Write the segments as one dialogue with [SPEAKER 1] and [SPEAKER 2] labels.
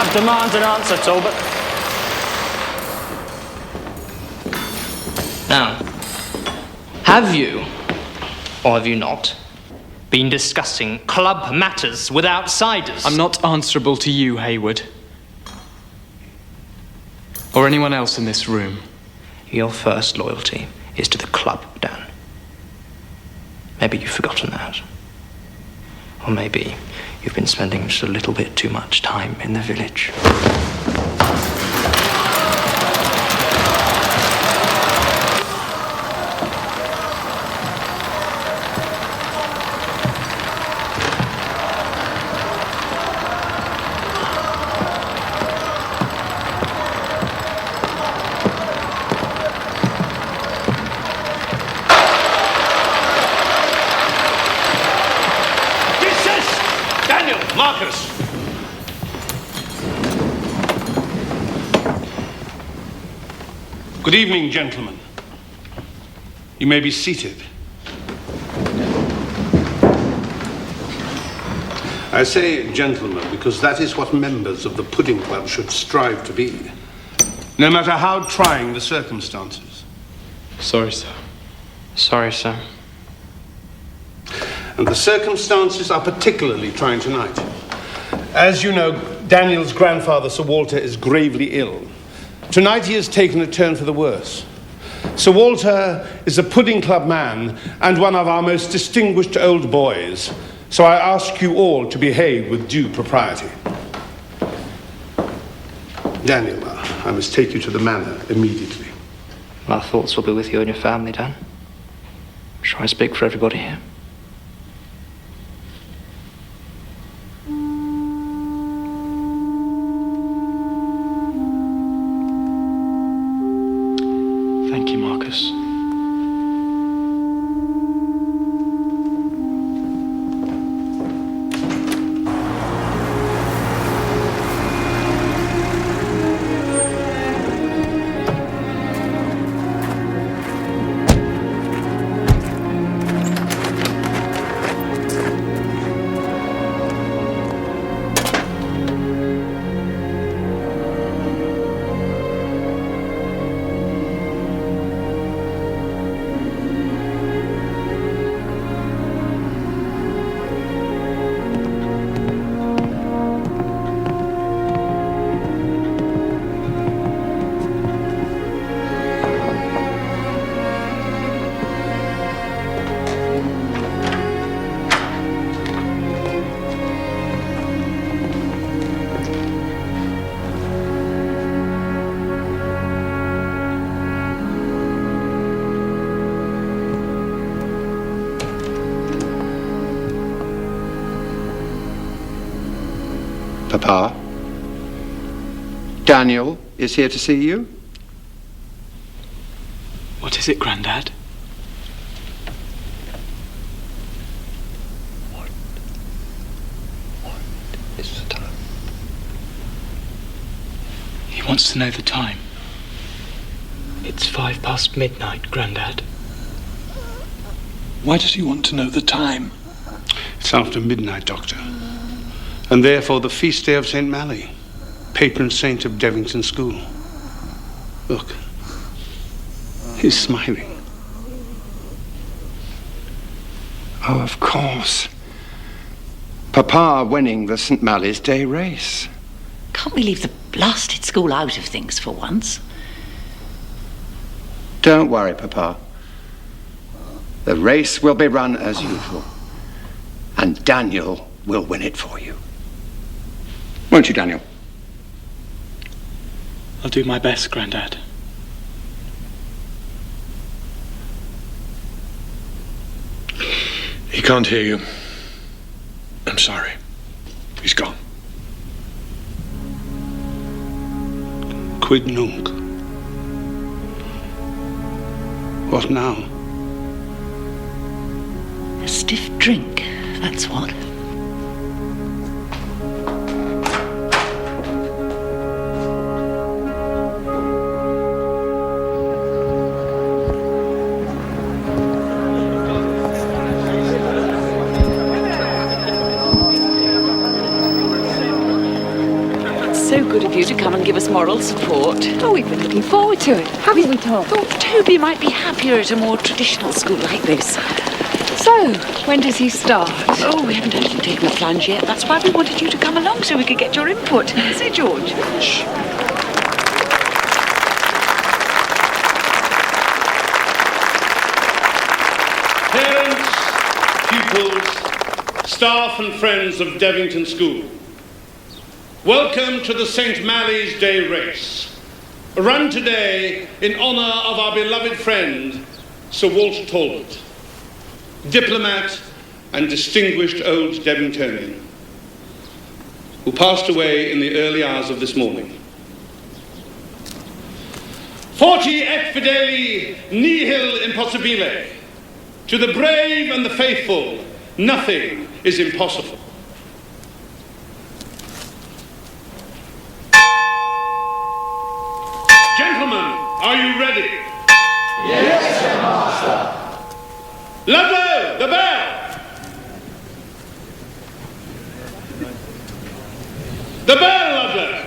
[SPEAKER 1] I demand an answer, Talbot. Now, have you, or have you not, been discussing club matters with outsiders?
[SPEAKER 2] I'm not answerable to you, Hayward. Or anyone else in this room.
[SPEAKER 1] Your first loyalty is to the club, Dan. Maybe you've forgotten that. Or maybe you've been spending just a little bit too much time in the village.
[SPEAKER 3] Marcus! Good evening, gentlemen. You may be seated. I say gentlemen because that is what members of the Pudding Club should strive to be, no matter how trying the circumstances.
[SPEAKER 2] Sorry, sir.
[SPEAKER 1] Sorry, sir.
[SPEAKER 3] And the circumstances are particularly trying tonight. As you know, Daniel's grandfather, Sir Walter, is gravely ill. Tonight he has taken a turn for the worse. Sir Walter is a Pudding Club man and one of our most distinguished old boys, so I ask you all to behave with due propriety. Daniel, I must take you to the manor immediately.
[SPEAKER 1] Our thoughts will be with you and your family, Dan. Shall I speak for everybody here?
[SPEAKER 2] Thank you, Marcus.
[SPEAKER 4] Papa, Daniel is here to see you.
[SPEAKER 2] What is it, Grandad?
[SPEAKER 4] What is the time?
[SPEAKER 2] He wants to know the time. It's 5 past midnight, Grandad.
[SPEAKER 5] Why does he want to know the time?
[SPEAKER 3] It's after midnight, Doctor. And therefore the feast day of St. Malley, patron saint of Devington School. Look, he's smiling.
[SPEAKER 4] Oh, of course. Papa winning the St. Malley's Day race.
[SPEAKER 6] Can't we leave the blasted school out of things for once?
[SPEAKER 4] Don't worry, Papa. The race will be run as usual. And Daniel will win it for you. Won't you, Daniel?
[SPEAKER 2] I'll do my best, Grandad.
[SPEAKER 5] He can't hear you. I'm sorry. He's gone.
[SPEAKER 3] Quid nunc? What now?
[SPEAKER 6] A stiff drink, that's what. So good of you to come and give us moral support.
[SPEAKER 7] Oh, we've been looking forward to it, haven't we, Tom?
[SPEAKER 6] Thought Toby might be happier at a more traditional school like this.
[SPEAKER 7] So, when does he start?
[SPEAKER 6] Oh, we haven't actually taken the plunge yet. That's why we wanted you to come along so we could get your input. See, George?
[SPEAKER 3] Shh. Parents, pupils, staff and friends of Devington School, welcome to the St. Malley's Day Race, run today in honour of our beloved friend, Sir Walter Talbot, diplomat and distinguished old Devingtonian, who passed away in the early hours of this morning. Forti et fideli nihil impossibile. To the brave and the faithful, nothing is impossible. Gentlemen, are you ready? Yes, Sir Master. Ludlow, the bell! The bell, Ludlow!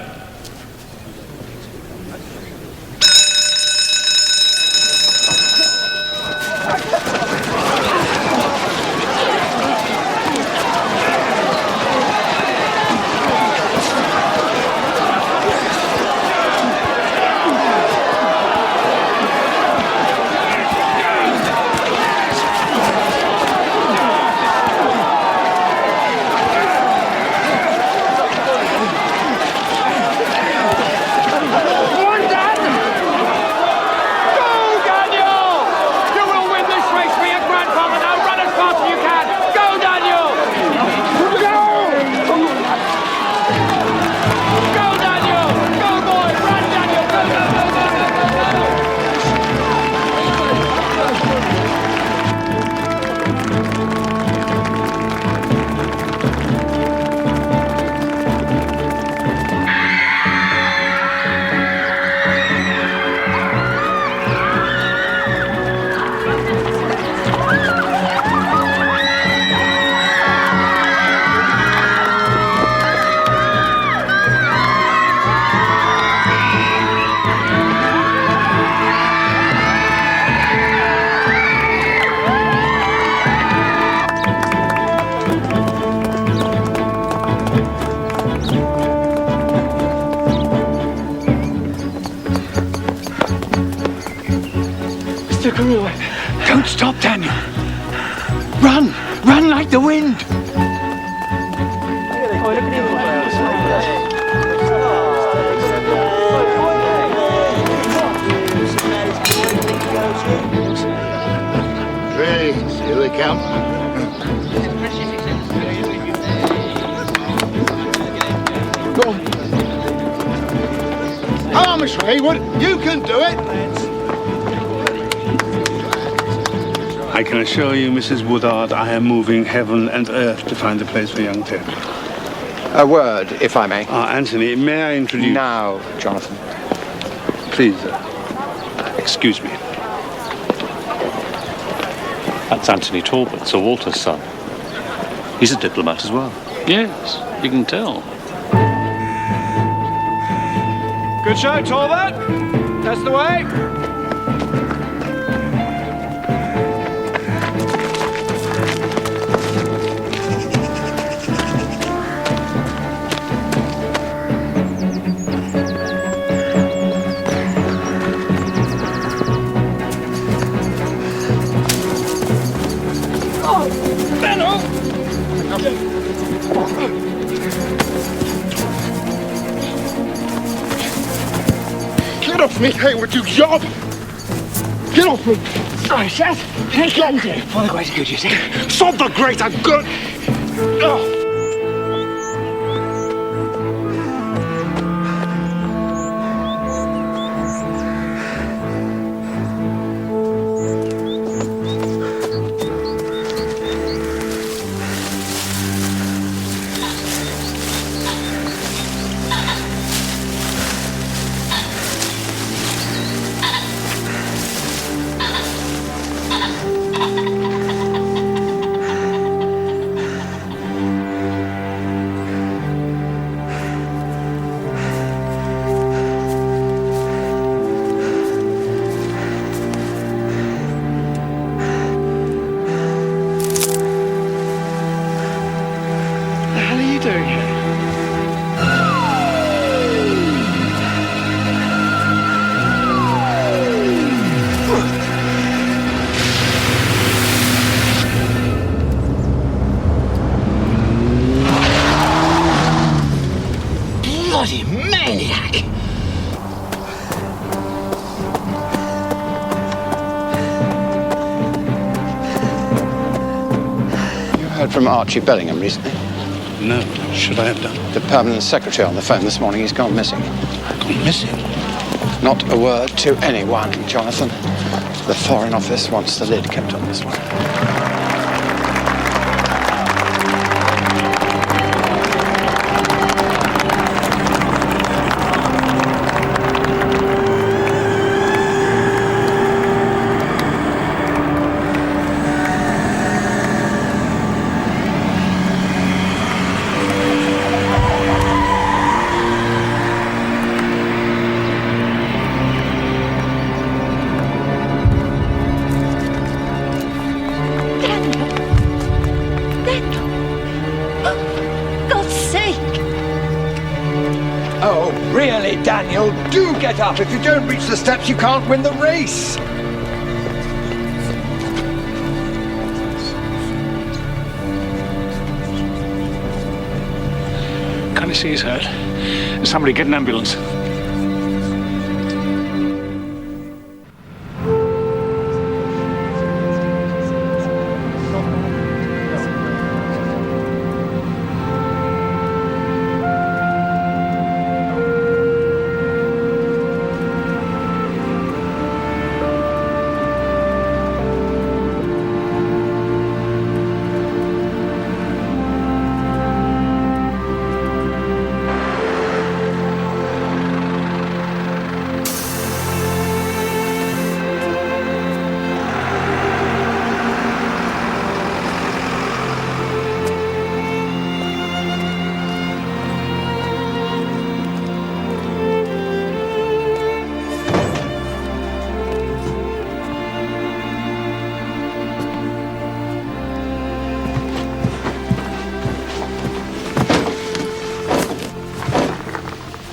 [SPEAKER 4] Don't stop, Daniel. Run! Run like the wind!
[SPEAKER 8] Great, here they come. Go on. Come on, Mr. Haywood, you can do it!
[SPEAKER 3] I can assure you, Mrs. Woodard, I am moving heaven and earth to find a place for young Ted.
[SPEAKER 4] A word, if I may.
[SPEAKER 3] Anthony, may I introduce...
[SPEAKER 4] Now, Jonathan.
[SPEAKER 3] Please, excuse me.
[SPEAKER 9] That's Anthony Talbot, Sir Walter's son. He's a diplomat as well.
[SPEAKER 10] Yes, you can tell.
[SPEAKER 11] Good show, Talbot. That's the way.
[SPEAKER 8] Get off me, Haywood, you yob! Get off me!
[SPEAKER 6] Sorry, Chef. Take London. For the greater good, you see.
[SPEAKER 8] Sod the greater good! Oh.
[SPEAKER 6] maniac.
[SPEAKER 4] You heard from Archie Bellingham recently?
[SPEAKER 3] No, should I have done?
[SPEAKER 4] The permanent secretary on the phone this morning. He's gone missing.
[SPEAKER 3] Gone missing?
[SPEAKER 4] Not a word to anyone, Jonathan. The Foreign Office wants the lid kept on this one. Daniel, do get up. If you don't reach the steps, you can't win the race.
[SPEAKER 9] Can't you see he's hurt? Somebody get an ambulance.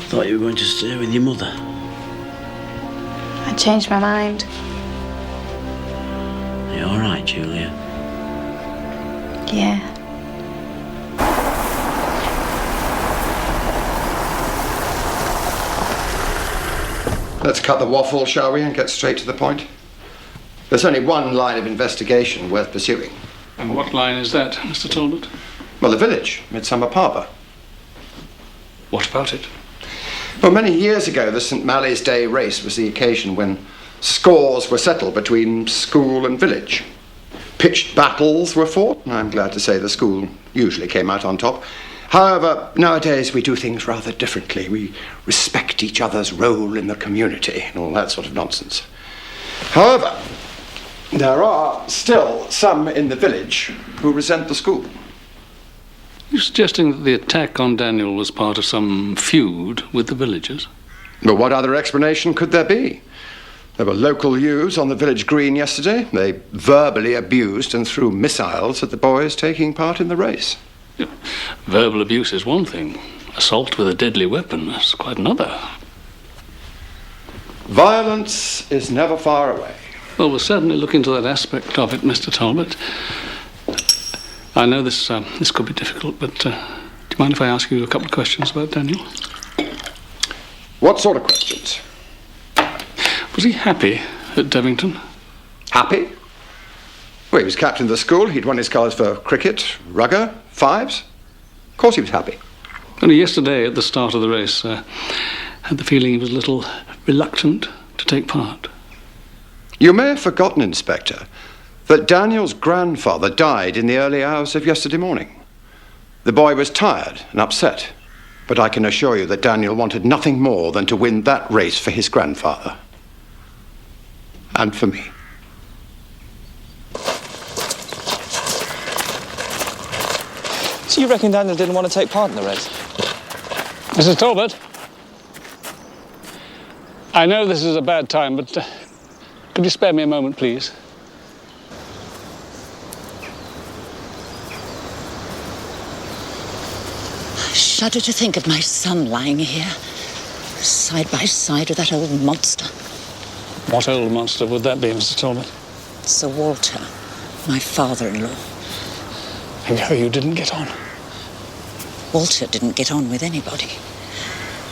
[SPEAKER 12] Thought you were going to stay with your mother.
[SPEAKER 13] I changed my mind.
[SPEAKER 12] Are you all right, Julia?
[SPEAKER 13] Yeah.
[SPEAKER 4] Let's cut the waffle, shall we, and get straight to the point? There's only one line of investigation worth pursuing.
[SPEAKER 10] And what line is that, Mr. Talbot?
[SPEAKER 4] Well, the village, Midsomer Harbour.
[SPEAKER 10] What about it?
[SPEAKER 4] Well, many years ago, the St. Malley's Day race was the occasion when scores were settled between school and village. Pitched battles were fought. I'm glad to say the school usually came out on top. However, nowadays we do things rather differently. We respect each other's role in the community and all that sort of nonsense. However, there are still some in the village who resent the school.
[SPEAKER 10] You're suggesting that the attack on Daniel was part of some feud with the villagers?
[SPEAKER 4] But what other explanation could there be? There were local youths on the village green yesterday. They verbally abused and threw missiles at the boys taking part in the race.
[SPEAKER 10] Yeah. Verbal abuse is one thing. Assault with a deadly weapon is quite another.
[SPEAKER 4] Violence is never far away.
[SPEAKER 10] Well, we'll certainly look into that aspect of it, Mr. Talbot. I know this could be difficult, but do you mind if I ask you a couple of questions about Daniel?
[SPEAKER 4] What sort of questions?
[SPEAKER 10] Was he happy at Devington?
[SPEAKER 4] Happy? Well, he was captain of the school. He'd won his colours for cricket, rugger, fives. Of course he was happy.
[SPEAKER 10] Only yesterday, at the start of the race, had the feeling he was a little reluctant to take part.
[SPEAKER 4] You may have forgotten, Inspector, that Daniel's grandfather died in the early hours of yesterday morning. The boy was tired and upset, but I can assure you that Daniel wanted nothing more than to win that race for his grandfather. And for me.
[SPEAKER 11] So you reckon Daniel didn't want to take part in the race?
[SPEAKER 2] Mrs. Talbot? I know this is a bad time, but could you spare me a moment, please?
[SPEAKER 6] I shudder to think of my son lying here, side by side with that old monster.
[SPEAKER 2] What old monster would that be, Mr. Talbot?
[SPEAKER 6] Sir Walter, my father-in-law.
[SPEAKER 2] I know you didn't get on.
[SPEAKER 6] Walter didn't get on with anybody.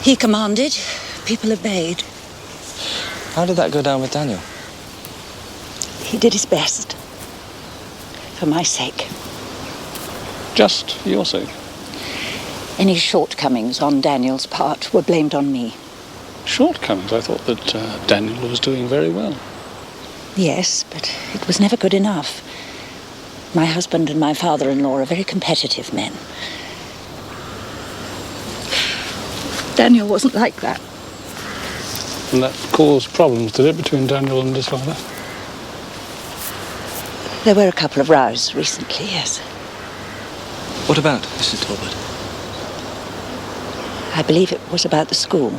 [SPEAKER 6] He commanded, people obeyed.
[SPEAKER 1] How did that go down with Daniel?
[SPEAKER 6] He did his best. For my sake.
[SPEAKER 10] Just for your sake?
[SPEAKER 6] Any shortcomings on Daniel's part were blamed on me.
[SPEAKER 10] Shortcomings? I thought that Daniel was doing very well.
[SPEAKER 6] Yes, but it was never good enough. My husband and my father-in-law are very competitive men. Daniel wasn't like that.
[SPEAKER 10] And that caused problems, did it, between Daniel and his father?
[SPEAKER 6] There were a couple of rows recently, yes.
[SPEAKER 1] What about, Mrs. Talbot?
[SPEAKER 6] I believe it was about the school.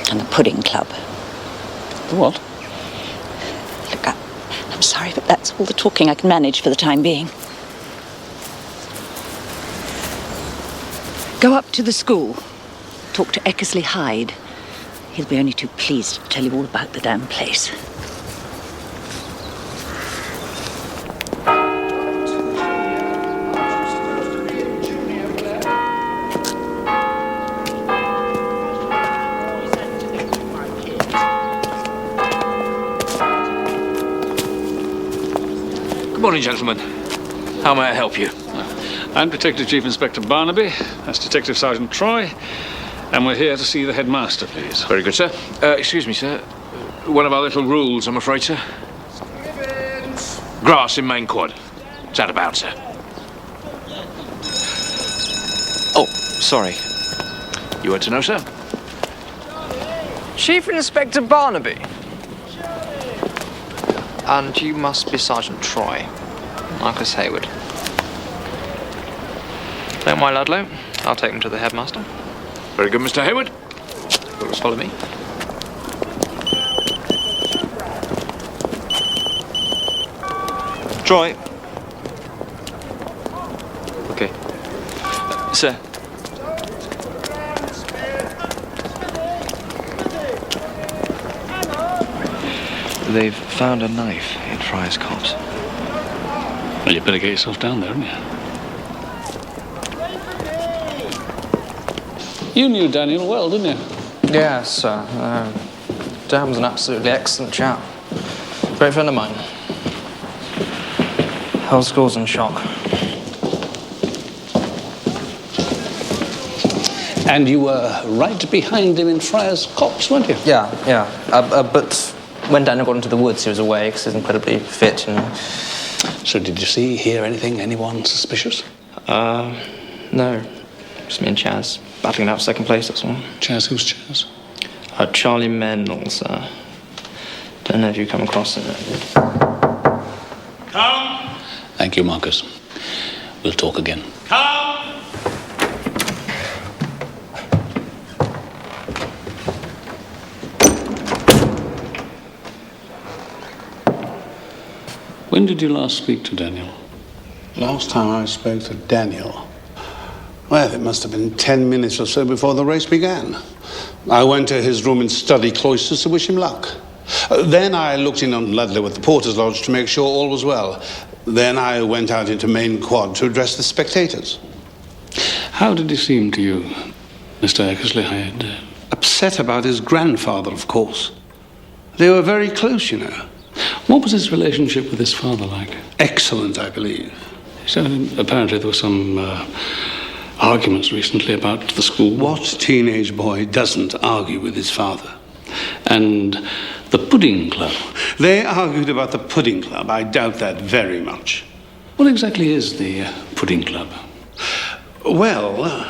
[SPEAKER 6] And the pudding club.
[SPEAKER 10] The what?
[SPEAKER 6] Look, I'm sorry, but that's all the talking I can manage for the time being. Go up to the school. Talk to Eckersley Hyde. He'll be only too pleased to tell you all about the damn place.
[SPEAKER 5] Good morning, gentlemen. How may I help you?
[SPEAKER 10] I'm Detective Chief Inspector Barnaby. That's Detective Sergeant Troy. And we're here to see the headmaster, please.
[SPEAKER 5] Very good, sir. Excuse me, sir. One of our little rules, I'm afraid, sir. Grass in main quad. Is that about, sir?
[SPEAKER 1] Oh, sorry.
[SPEAKER 5] You want to know, sir?
[SPEAKER 1] Chief Inspector Barnaby. And you must be Sergeant Troy. Marcus Hayward. Don't mind Ludlow. I'll take them to the headmaster.
[SPEAKER 5] Very good, Mr. Hayward.
[SPEAKER 1] You'll follow me. Troy. Okay. Sir. They've found a knife in Fry's copse.
[SPEAKER 10] Well, you better get yourself down there, haven't you? You knew Daniel well, didn't you?
[SPEAKER 1] Yes, sir. Dan was an absolutely excellent chap. Great friend of mine. Whole school's in shock.
[SPEAKER 10] And you were right behind him in Friar's copse, weren't you?
[SPEAKER 1] Yeah. But when Daniel got into the woods, he was away because he's incredibly fit, you know.
[SPEAKER 10] So did you see, hear anything, anyone suspicious?
[SPEAKER 1] No. Just me and Chaz. Battling out second place, that's all.
[SPEAKER 10] Chaz? Who's Chaz?
[SPEAKER 1] Charlie Mendel, sir. Don't know if you come across him.
[SPEAKER 10] Come! Thank you, Marcus. We'll talk again.
[SPEAKER 11] Come!
[SPEAKER 10] When did you last speak to Daniel?
[SPEAKER 3] Last time I spoke to Daniel, well, it must have been 10 minutes or so before the race began. I went to his room in Study Cloisters to wish him luck. Then I looked in on Ludlow at the Porter's Lodge to make sure all was well. Then I went out into main quad to address the spectators.
[SPEAKER 10] How did he seem to you, Mr. Eckersley Hyde?
[SPEAKER 3] Upset about his grandfather, of course. They were very close, you know.
[SPEAKER 10] What was his relationship with his father like?
[SPEAKER 3] Excellent, I believe.
[SPEAKER 10] So apparently there were some arguments recently about the school.
[SPEAKER 3] What teenage boy doesn't argue with his father?
[SPEAKER 10] And the pudding club?
[SPEAKER 3] They argued about the pudding club. I doubt that very much.
[SPEAKER 10] What exactly is the pudding club?
[SPEAKER 3] Well,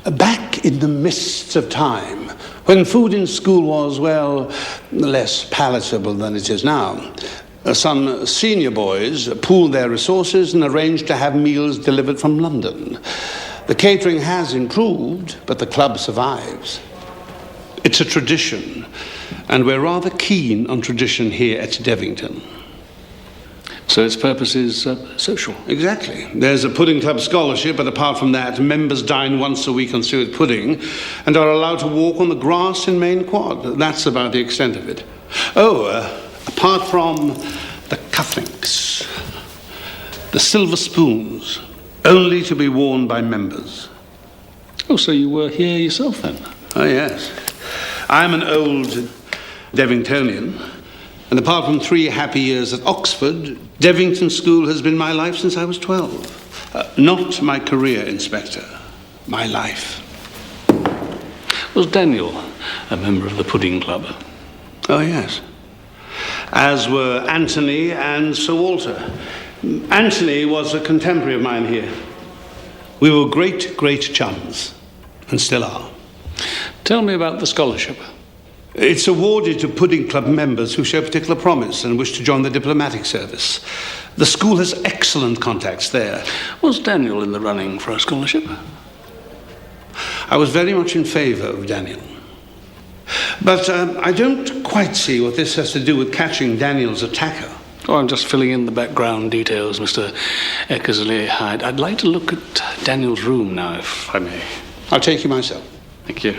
[SPEAKER 3] back in the mists of time, when food in school was, well, less palatable than it is now, some senior boys pooled their resources and arranged to have meals delivered from London. The catering has improved, but the club survives. It's a tradition, and we're rather keen on tradition here at Devington.
[SPEAKER 10] So its purpose is social?
[SPEAKER 3] Exactly. There's a pudding club scholarship, but apart from that, members dine once a week on suet pudding and are allowed to walk on the grass in main quad. That's about the extent of it. Apart from the cufflinks, the silver spoons, only to be worn by members.
[SPEAKER 10] Oh, so you were here yourself then?
[SPEAKER 3] Oh, yes. I'm an old Devingtonian, and apart from 3 happy years at Oxford, Devington School has been my life since I was 12. Not my career, Inspector. My life.
[SPEAKER 10] Was Daniel a member of the Pudding Club?
[SPEAKER 3] Oh, yes. As were Anthony and Sir Walter. Anthony was a contemporary of mine here. We were great, great chums, and still are.
[SPEAKER 10] Tell me about the scholarship.
[SPEAKER 3] It's awarded to Pudding Club members who show particular promise and wish to join the diplomatic service. The school has excellent contacts there.
[SPEAKER 10] Was Daniel in the running for a scholarship?
[SPEAKER 3] I was very much in favour of Daniel. But I don't quite see what this has to do with catching Daniel's attacker.
[SPEAKER 10] Oh, I'm just filling in the background details, Mr. Eckersley. I'd like to look at Daniel's room now, if I may.
[SPEAKER 3] I'll take you myself.
[SPEAKER 10] Thank you.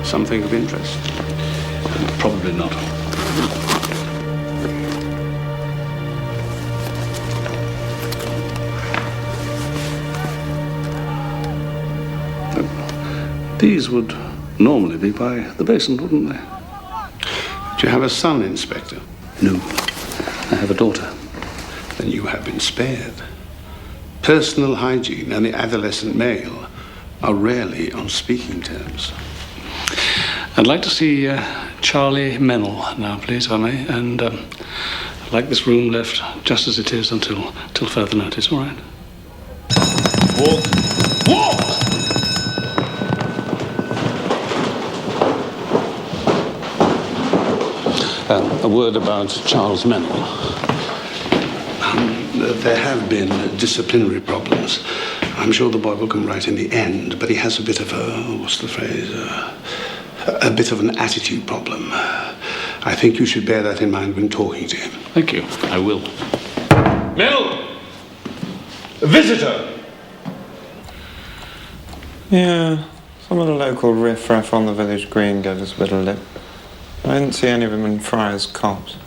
[SPEAKER 3] Something of interest?
[SPEAKER 10] Probably not. These would normally be by the basin, wouldn't they?
[SPEAKER 3] Do you have a son, Inspector?
[SPEAKER 10] No. I have a daughter.
[SPEAKER 3] Then you have been spared. Personal hygiene and the adolescent male are rarely on speaking terms.
[SPEAKER 10] I'd like to see Charlie Mennell now, please, if I may. And I'd like this room left just as it is until further notice, all right?
[SPEAKER 3] Walk! Walk!
[SPEAKER 10] A word about Charles Mennell.
[SPEAKER 3] There have been disciplinary problems. I'm sure the boy will come right in the end, but he has a bit of a, what's the phrase, a bit of an attitude problem. I think you should bear that in mind when talking to him.
[SPEAKER 10] Thank you. I will.
[SPEAKER 3] Mel! A visitor!
[SPEAKER 14] Yeah, some of the local riffraff on the village green gave us a bit of lip. I didn't see any of them in Friar's Copse.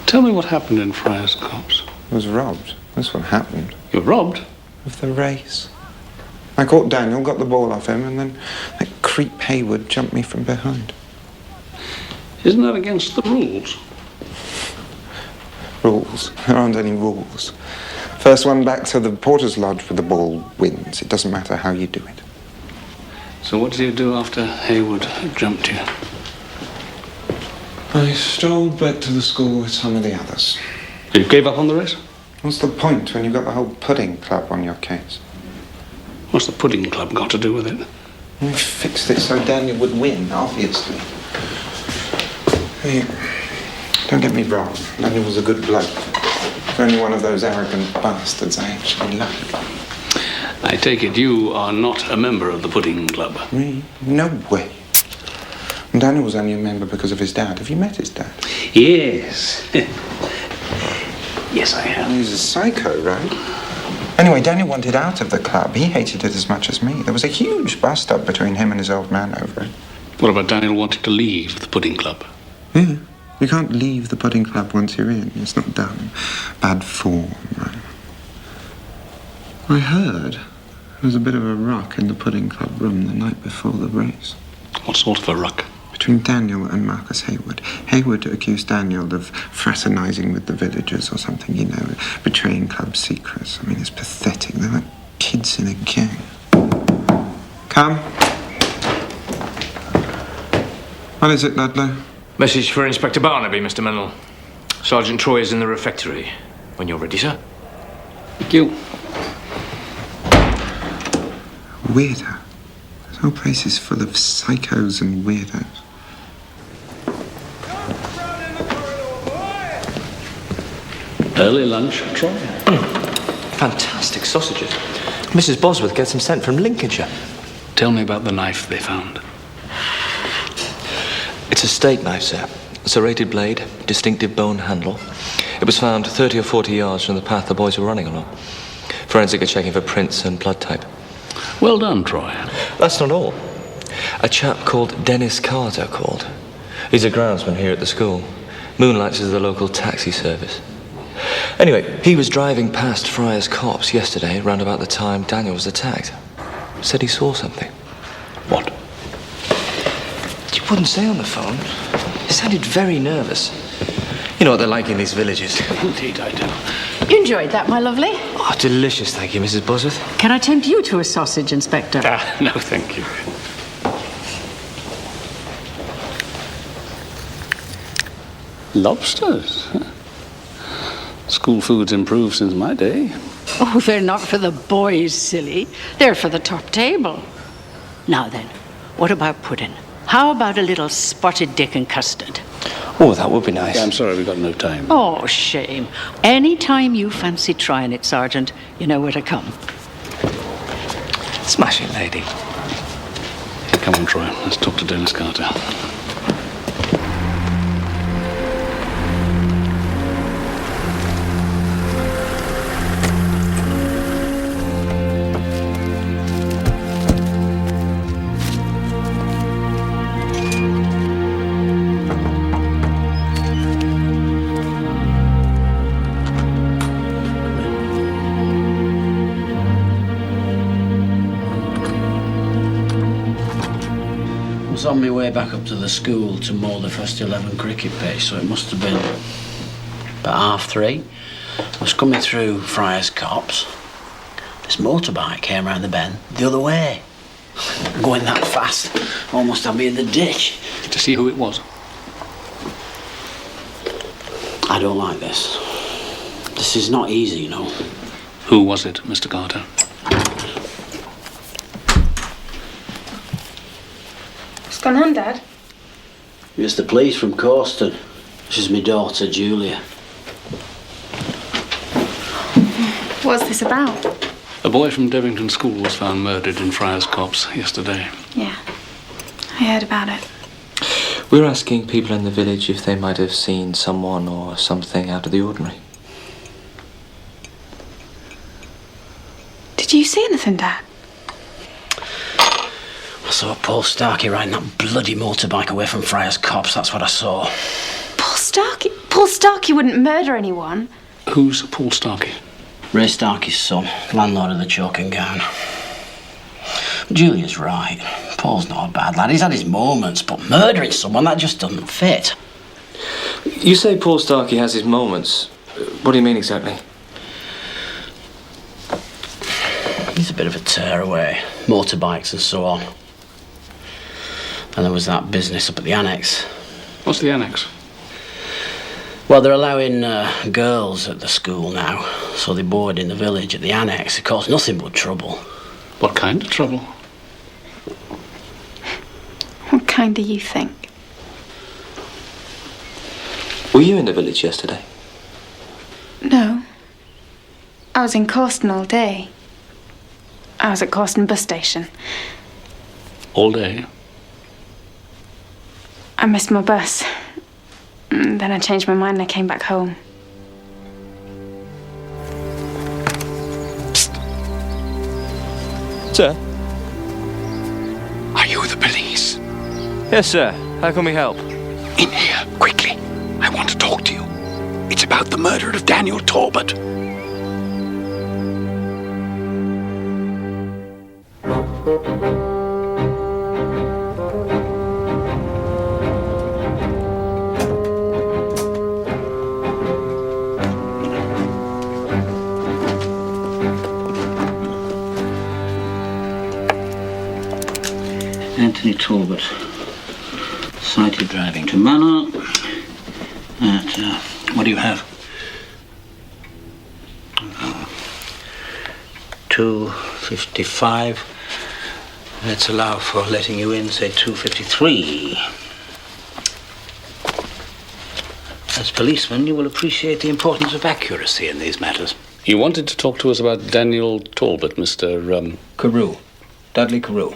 [SPEAKER 10] Tell me what happened in Friar's Copse.
[SPEAKER 14] I was robbed. That's what happened.
[SPEAKER 10] You were robbed?
[SPEAKER 14] Of the race. I caught Daniel, got the ball off him, and then that creep Hayward jumped me from behind.
[SPEAKER 10] Isn't that against the rules?
[SPEAKER 14] Rules? There aren't any rules. First one back to the porter's lodge with the ball wins. It doesn't matter how you do it.
[SPEAKER 10] So what did you do after Hayward jumped you?
[SPEAKER 14] I strolled back to the school with some of the others.
[SPEAKER 10] You gave up on the race?
[SPEAKER 14] What's the point when you've got the whole pudding club on your case?
[SPEAKER 10] What's the pudding club got to do with it?
[SPEAKER 14] We fixed it so Daniel would win, obviously. Hey, don't get me wrong. Daniel was a good bloke. He's only one of those arrogant bastards I actually like.
[SPEAKER 10] I take it you are not a member of the pudding club?
[SPEAKER 14] Me? No way. And Daniel was only a member because of his dad. Have you met his dad?
[SPEAKER 10] Yes. Yes, I have.
[SPEAKER 14] He's a psycho, right? Anyway, Daniel wanted out of the club. He hated it as much as me. There was a huge bust-up between him and his old man over it.
[SPEAKER 10] What about Daniel wanting to leave the pudding club?
[SPEAKER 14] Yeah. You can't leave the pudding club once you're in. It's not done. Bad form, right? I heard there was a bit of a ruck in the pudding club room the night before the race.
[SPEAKER 10] What sort of a ruck?
[SPEAKER 14] between Daniel and Marcus Hayward. Hayward accused Daniel of fraternising with the villagers or something, you know, betraying club secrets. I mean, it's pathetic. They're like kids in a gang. Come. What is it, Ludlow?
[SPEAKER 11] Message for Inspector Barnaby, Mr. Mennell. Sergeant Troy is in the refectory. When you're ready, sir.
[SPEAKER 10] Thank you.
[SPEAKER 14] Weirdo. This whole place is full of psychos and weirdos.
[SPEAKER 10] Early lunch, Troy.
[SPEAKER 1] Fantastic sausages. Mrs. Bosworth gets them sent from Lincolnshire.
[SPEAKER 10] Tell me about the knife they found.
[SPEAKER 1] It's a steak knife, sir. Serrated blade, distinctive bone handle. It was found 30 or 40 yards from the path the boys were running along. Forensic are checking for prints and blood type.
[SPEAKER 10] Well done, Troy.
[SPEAKER 1] That's not all. A chap called Dennis Carter called. He's a groundsman here at the school. Moonlights as the local taxi service. Anyway, he was driving past Friar's Copse yesterday, round about the time Daniel was attacked. Said he saw something.
[SPEAKER 10] What?
[SPEAKER 1] He wouldn't say on the phone. He sounded very nervous. You know what they're like in these villages.
[SPEAKER 10] Indeed, I do.
[SPEAKER 15] You enjoyed that, my lovely?
[SPEAKER 1] Oh, delicious, thank you, Mrs. Bosworth.
[SPEAKER 15] Can I tempt you to a sausage, Inspector?
[SPEAKER 10] No, thank you. Lobsters? School food's improved since my day.
[SPEAKER 15] Oh, they're not for the boys, silly. They're for the top table. Now then, what about pudding? How about a little spotted dick and custard?
[SPEAKER 1] Oh, that would be nice.
[SPEAKER 10] I'm sorry, we've got no time.
[SPEAKER 15] Oh, shame. Any time you fancy trying it, Sergeant, you know where to come.
[SPEAKER 1] Smashing, lady.
[SPEAKER 10] Come on, Troy. Let's talk to Dennis Carter.
[SPEAKER 12] I was on my way back up to the school to mow the first 11 cricket pitch, so it must have been about 3:30. I was coming through Friar's Copse. This motorbike came round the bend the other way. Going that fast, almost had me in the ditch.
[SPEAKER 10] To see who it was?
[SPEAKER 12] I don't like this. This is not easy, you know.
[SPEAKER 10] Who was it, Mr. Carter?
[SPEAKER 13] What's gone on, Dad?
[SPEAKER 12] It's the police from Corston. This is my daughter, Julia.
[SPEAKER 13] What's this about?
[SPEAKER 10] A boy from Devington School was found murdered in Friar's Copse yesterday.
[SPEAKER 13] Yeah, I heard about it.
[SPEAKER 1] We're asking people in the village if they might have seen someone or something out of the ordinary.
[SPEAKER 13] Did you see anything, Dad?
[SPEAKER 12] I saw Paul Starkey riding that bloody motorbike away from Friar's Copse. That's what I saw.
[SPEAKER 13] Paul Starkey? Paul Starkey wouldn't murder anyone.
[SPEAKER 10] Who's Paul Starkey?
[SPEAKER 12] Ray Starkey's son, landlord of the Chalk and Gown. Julia's right. Paul's not a bad lad. He's had his moments, but murdering someone, that just doesn't fit.
[SPEAKER 1] You say Paul Starkey has his moments. What do you mean exactly?
[SPEAKER 12] He's a bit of a tearaway. Motorbikes and so on. And there was that business up at the annex.
[SPEAKER 10] What's the annex?
[SPEAKER 12] Well, they're allowing girls at the school now, so they board in the village at the annex. It caused nothing but trouble.
[SPEAKER 10] What kind of trouble?
[SPEAKER 13] What kind do you think?
[SPEAKER 1] Were you in the village yesterday?
[SPEAKER 13] No. I was in Corston all day. I was at Corston bus station.
[SPEAKER 10] All day?
[SPEAKER 13] I missed my bus. Then I changed my mind and I came back home.
[SPEAKER 1] Sir?
[SPEAKER 5] Are you the police?
[SPEAKER 1] Yes, sir. How can we help?
[SPEAKER 5] In here, quickly. I want to talk to you. It's about the murder of Daniel Talbot.
[SPEAKER 12] Talbot. Sighted driving to Manor. What do you have? 2:55. Let's allow for letting you in, say 2:53. As policemen, you will appreciate the importance of accuracy in these matters.
[SPEAKER 10] You wanted to talk to us about Daniel Talbot, Mr.
[SPEAKER 12] Carew. Dudley Carew.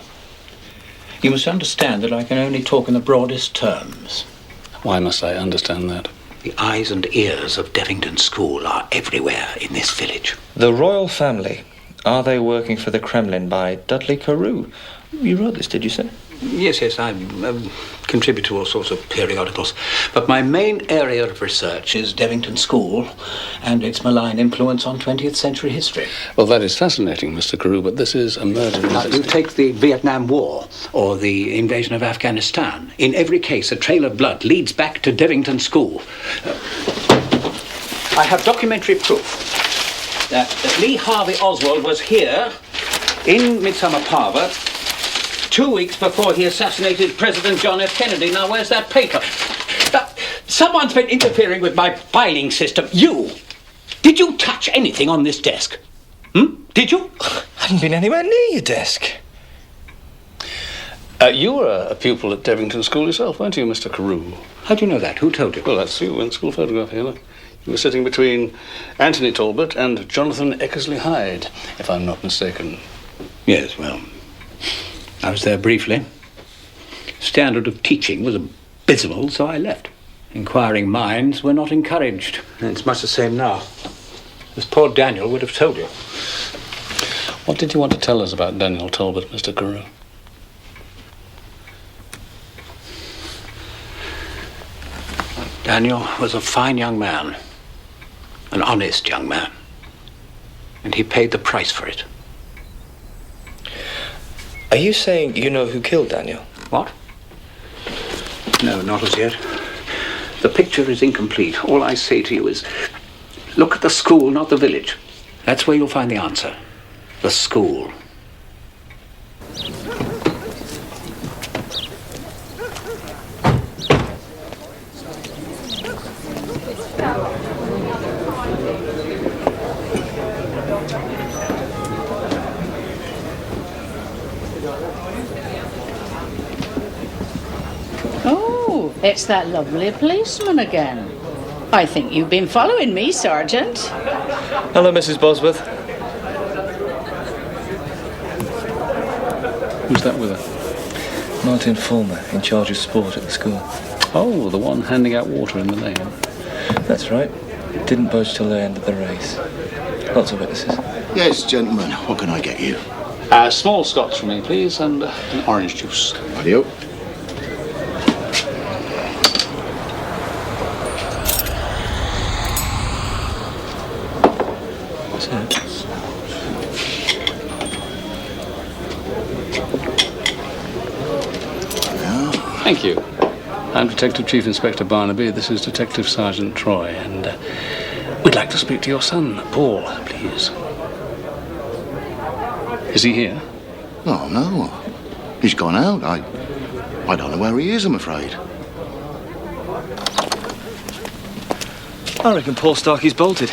[SPEAKER 12] You must understand that I can only talk in the broadest terms.
[SPEAKER 10] Why must I understand that?
[SPEAKER 12] The eyes and ears of Devington School are everywhere in this village.
[SPEAKER 1] The royal family. Are they working for the Kremlin by Dudley Carew? You wrote this, did you say?
[SPEAKER 12] Yes, I contribute to all sorts of periodicals. But my main area of research is Devington School and its malign influence on 20th century history.
[SPEAKER 10] Well, that is fascinating, Mr. Carew, but this is a murder.
[SPEAKER 12] Now, you take the Vietnam War or the invasion of Afghanistan. In every case, a trail of blood leads back to Devington School. I have documentary proof that Lee Harvey Oswald was here in Midsomer Parva 2 weeks before he assassinated President John F. Kennedy. Now, where's that paper? Someone's been interfering with my filing system. You! Did you touch anything on this desk? Did you?
[SPEAKER 1] I haven't been anywhere near your desk.
[SPEAKER 10] You were a pupil at Devington School yourself, weren't you, Mr. Carew?
[SPEAKER 12] How do you know that? Who told you?
[SPEAKER 10] Well, that's you in the school photograph here. Look. You were sitting between Anthony Talbot and Jonathan Eckersley Hyde, if I'm not mistaken.
[SPEAKER 12] Yes, well, I was there briefly. Standard of teaching was abysmal, so I left. Inquiring minds were not encouraged. And it's much the same now. As poor Daniel would have told you.
[SPEAKER 10] What did you want to tell us about Daniel Talbot, Mr. Carew?
[SPEAKER 12] Daniel was a fine young man. An honest young man. And he paid the price for it.
[SPEAKER 1] Are you saying you know who killed Daniel?
[SPEAKER 12] What? No, not as yet. The picture is incomplete. All I say to you is, look at the school, not the village. That's where you'll find the answer. The school.
[SPEAKER 15] Oh, it's that lovely policeman again. I think you've been following me, Sergeant.
[SPEAKER 1] Hello, Mrs. Bosworth.
[SPEAKER 10] Who's that with her?
[SPEAKER 1] Martin Fulmer, in charge of sport at the school.
[SPEAKER 10] Oh, the one handing out water in the lane.
[SPEAKER 1] That's right. Didn't budge till the end of the race. Lots of witnesses.
[SPEAKER 5] Yes, gentlemen. What can I get you?
[SPEAKER 10] Small scotch for me, please, and an orange juice.
[SPEAKER 5] Rightio.
[SPEAKER 10] Thank you. I'm Detective Chief Inspector Barnaby. This is Detective Sergeant Troy, and we'd like to speak to your son, Paul, please. Is he here?
[SPEAKER 5] Oh, no. He's gone out. I don't know where he is, I'm afraid.
[SPEAKER 1] I reckon Paul Starkey's bolted.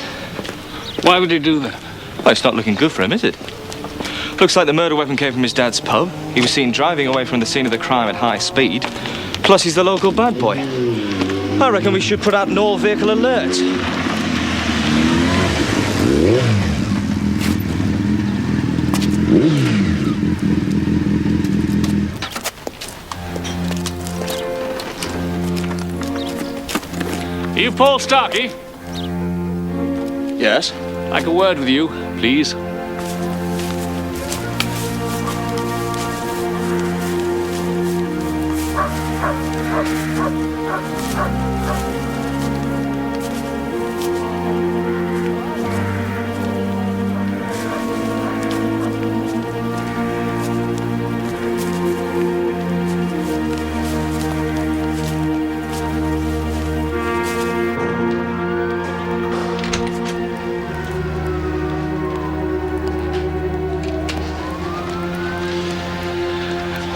[SPEAKER 10] Why would he do that?
[SPEAKER 1] Well, it's not looking good for him, is it? Looks like the murder weapon came from his dad's pub. He was seen driving away from the scene of the crime at high speed. Plus, he's the local bad boy. I reckon we should put out an all-vehicle alert.
[SPEAKER 10] Are you Paul Starkey?
[SPEAKER 1] Yes?
[SPEAKER 10] I'd like a word with you, please.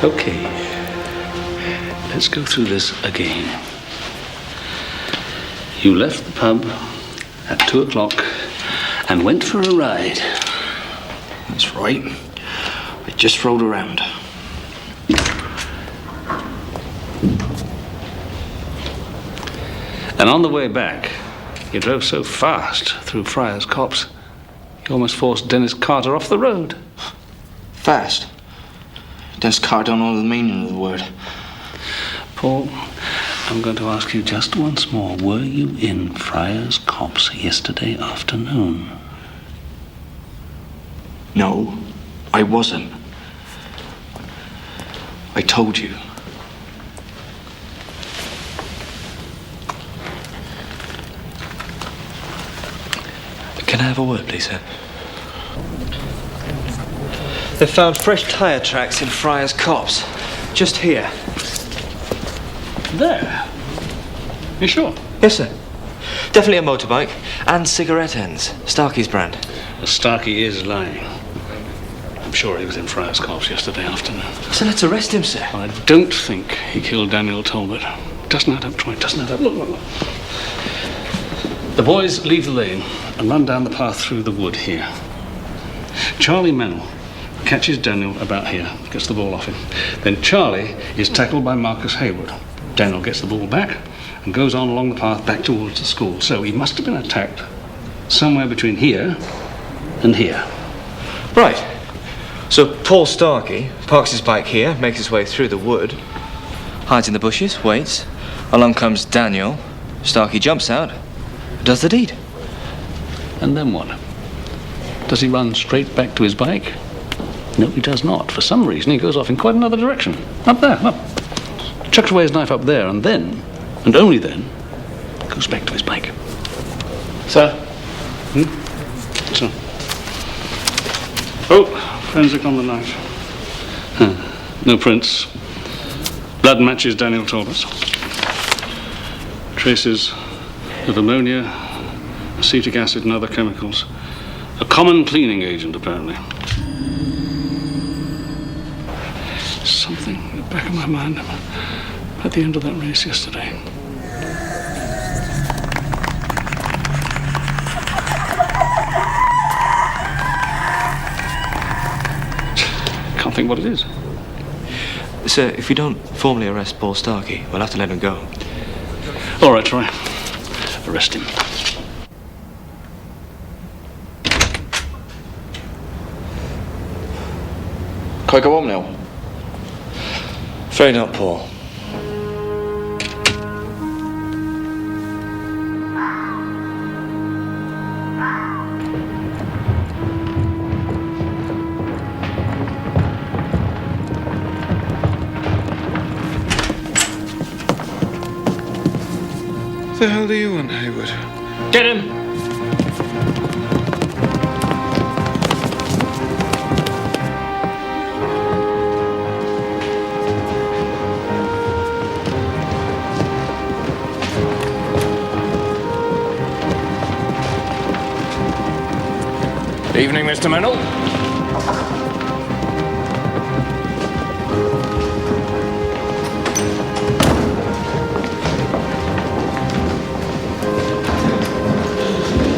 [SPEAKER 12] Okay.
[SPEAKER 10] let's go through this again. You left the pub at 2 o'clock and went for a ride.
[SPEAKER 1] That's right. I just rolled around.
[SPEAKER 10] And on the way back, you drove so fast through Friar's Copse, you almost forced Dennis Carter off the road.
[SPEAKER 1] Fast? Dennis Carter don't know the meaning of the word.
[SPEAKER 10] Paul, I'm going to ask you just once more. Were you in Friar's Copse yesterday afternoon?
[SPEAKER 1] No, I wasn't. I told you. Can I have a word, please, sir? They found fresh tyre tracks in Friar's Copse. Just here.
[SPEAKER 10] There? You sure?
[SPEAKER 1] Yes, sir. Definitely a motorbike and cigarette ends. Starkey's brand.
[SPEAKER 10] Starkey is lying. I'm sure he was in Friar's Copse yesterday afternoon.
[SPEAKER 1] So let's arrest him, sir.
[SPEAKER 10] I don't think he killed Daniel Talbot. Doesn't add up, Troy. Doesn't add up. Look. The boys leave the lane and run down the path through the wood here. Charlie Mennell catches Daniel about here, gets the ball off him. Then Charlie is tackled by Marcus Hayward. Daniel gets the ball back and goes on along the path back towards the school. So he must have been attacked somewhere between here and here.
[SPEAKER 1] Right. So Paul Starkey parks his bike here, makes his way through the wood, hides in the bushes, waits. Along comes Daniel. Starkey jumps out, does the deed.
[SPEAKER 10] And then what? Does he run straight back to his bike? No, he does not. For some reason, he goes off in quite another direction. Up there, up. Chucks away his knife up there, and then, and only then, goes back to his bike. Sir? Sir? Oh, forensic on the knife. No prints. Blood matches Daniel Talbot's. Traces of ammonia, acetic acid, and other chemicals. A common cleaning agent, apparently. Something in the back of my mind at the end of that race yesterday. Can't think what it is.
[SPEAKER 1] Sir, if we don't formally arrest Paul Starkey, we'll have to let him go.
[SPEAKER 10] All right, Troy. Arrest him.
[SPEAKER 1] Can I go home now? Afraid not, Paul.
[SPEAKER 14] What the hell do you want, Hayward?
[SPEAKER 11] Get him! Evening, Mr. Mennell.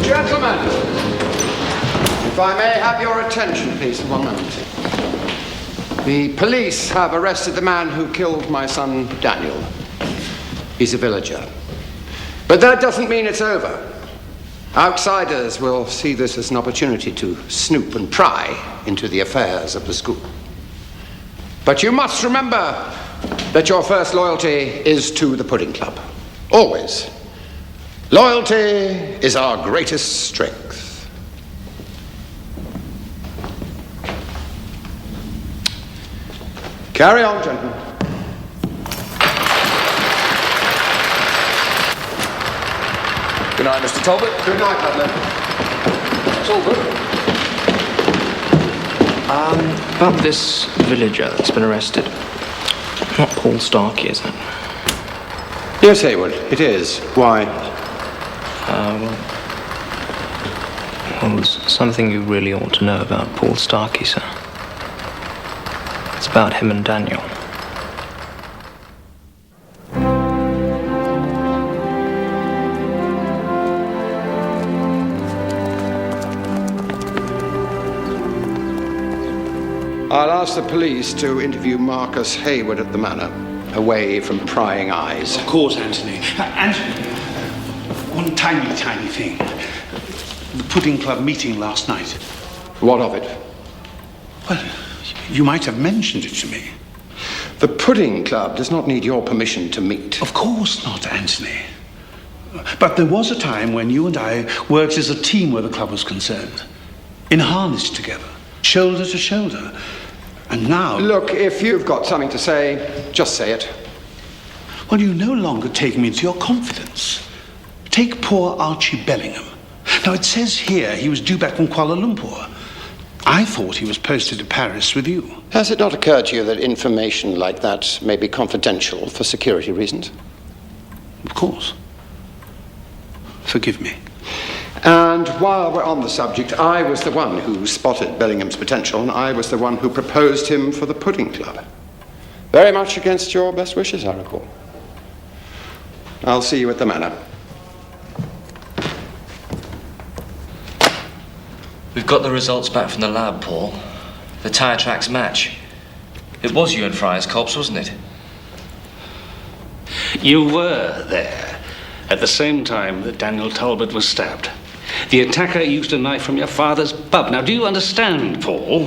[SPEAKER 4] Gentlemen, if I may have your attention, please, for 1 moment. The police have arrested the man who killed my son, Daniel. He's a villager. But that doesn't mean it's over. Outsiders will see this as an opportunity to snoop and pry into the affairs of the school. But you must remember that your first loyalty is to the Pudding Club. Always. Loyalty is our greatest strength. Carry on, gentlemen.
[SPEAKER 1] Good night, Mr. Talbot.
[SPEAKER 4] Good night, Butler.
[SPEAKER 1] It's all good. About this villager that's been arrested. Not Paul Starkey, is it?
[SPEAKER 4] Yes, Hayward, it is. Why?
[SPEAKER 1] Well, there's something you really ought to know about Paul Starkey, sir. It's about him and Daniel.
[SPEAKER 4] asked the police to interview Marcus Hayward at the manor, away from prying eyes.
[SPEAKER 10] Of course, Anthony. And one tiny thing. The Pudding Club meeting last night.
[SPEAKER 4] What of it?
[SPEAKER 10] Well, you might have mentioned it to me.
[SPEAKER 4] The Pudding Club does not need your permission to meet.
[SPEAKER 10] Of course not, Anthony. But there was a time when you and I worked as a team where the club was concerned. In harness together, shoulder to shoulder. And now...
[SPEAKER 4] Look, if you've got something to say, just say it.
[SPEAKER 10] Well, you no longer take me into your confidence. Take poor Archie Bellingham. Now, it says here he was due back from Kuala Lumpur. I thought he was posted to Paris with you.
[SPEAKER 4] Has it not occurred to you that information like that may be confidential for security reasons?
[SPEAKER 10] Of course. Forgive me.
[SPEAKER 4] And while we're on the subject, I was the one who spotted Bellingham's potential, and I was the one who proposed him for the Pudding Club. Very much against your best wishes, I recall. I'll see you at the manor.
[SPEAKER 1] We've got the results back from the lab, Paul. The tyre tracks match. It was you and Fryer's corpse, wasn't it?
[SPEAKER 10] You were there at the same time that Daniel Talbot was stabbed. The attacker used a knife from your father's pub. Now, do you understand, Paul,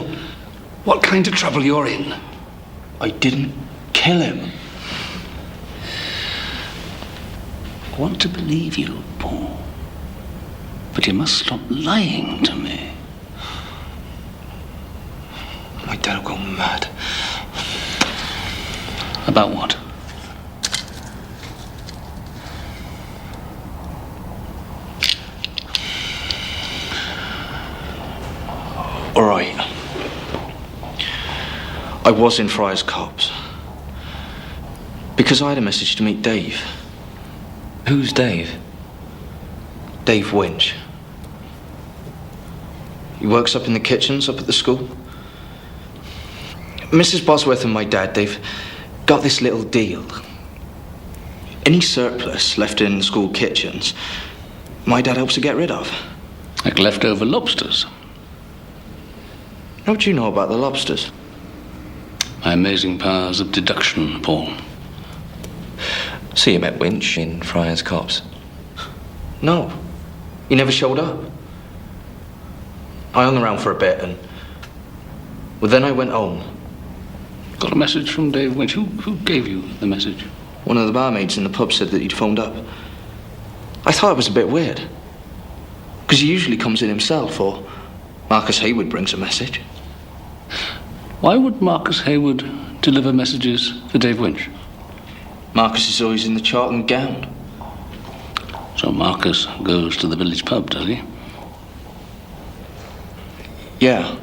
[SPEAKER 10] what kind of trouble you're in?
[SPEAKER 1] I didn't kill him.
[SPEAKER 10] I want to believe you, Paul. But you must stop lying to me.
[SPEAKER 1] My dad will go mad.
[SPEAKER 10] About what?
[SPEAKER 1] All right. I was in Fryer's Copse. Because I had a message to meet Dave. Who's Dave? Dave Winch. He works up in the kitchens up at the school. Mrs. Bosworth and my dad, they've got this little deal. Any surplus left in the school kitchens, my dad helps to get rid of.
[SPEAKER 10] Like leftover lobsters.
[SPEAKER 1] What do you know about the lobsters?
[SPEAKER 10] My amazing powers of deduction, Paul.
[SPEAKER 1] So you met Winch in Fryer's Copse? No. He never showed up. I hung around for a bit and... Well, then I went home.
[SPEAKER 10] Got a message from Dave Winch. Who gave you the message?
[SPEAKER 1] One of the barmaids in the pub said that he'd phoned up. I thought it was a bit weird. Because he usually comes in himself, or Marcus Hayward brings a message.
[SPEAKER 10] Why would Marcus Hayward deliver messages for Dave Winch?
[SPEAKER 1] Marcus is always in the tartan gown.
[SPEAKER 10] So Marcus goes to the village pub, does he?
[SPEAKER 1] Yeah.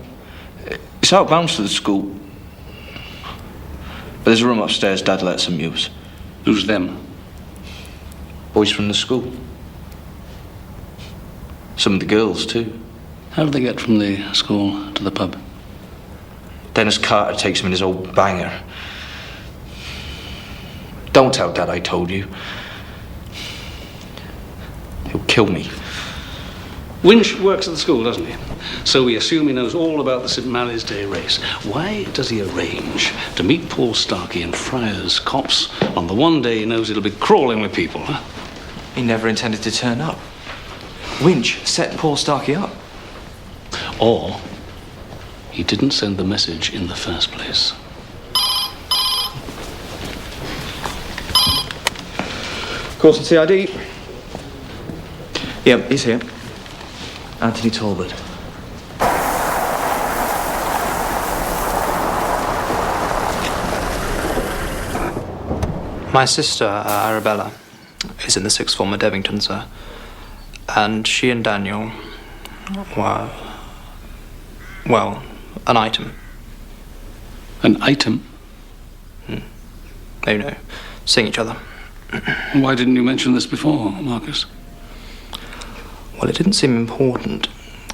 [SPEAKER 1] It's outbound to the school. But there's a room upstairs Dad lets them use.
[SPEAKER 10] Who's them?
[SPEAKER 1] Boys from the school. Some of the girls, too.
[SPEAKER 10] How do they get from the school to the pub?
[SPEAKER 1] Dennis Carter takes him in his old banger. Don't tell Dad I told you. He'll kill me.
[SPEAKER 10] Winch works at the school, doesn't he? So we assume he knows all about the St. Malley's Day race. Why does he arrange to meet Paul Starkey in Fryer's Copse on the one day he knows it'll be crawling with people, huh?
[SPEAKER 1] He never intended to turn up. Winch set Paul Starkey up.
[SPEAKER 10] Or he didn't send the message in the first place.
[SPEAKER 1] Course and CID. Yep, he's here. Anthony Talbot.
[SPEAKER 16] My sister, Arabella, is in the sixth form at Devington, sir. And she and Daniel were, well, an item.
[SPEAKER 10] An item?
[SPEAKER 16] You know, seeing each other.
[SPEAKER 10] Why didn't you mention this before, Marcus?
[SPEAKER 16] Well, it didn't seem important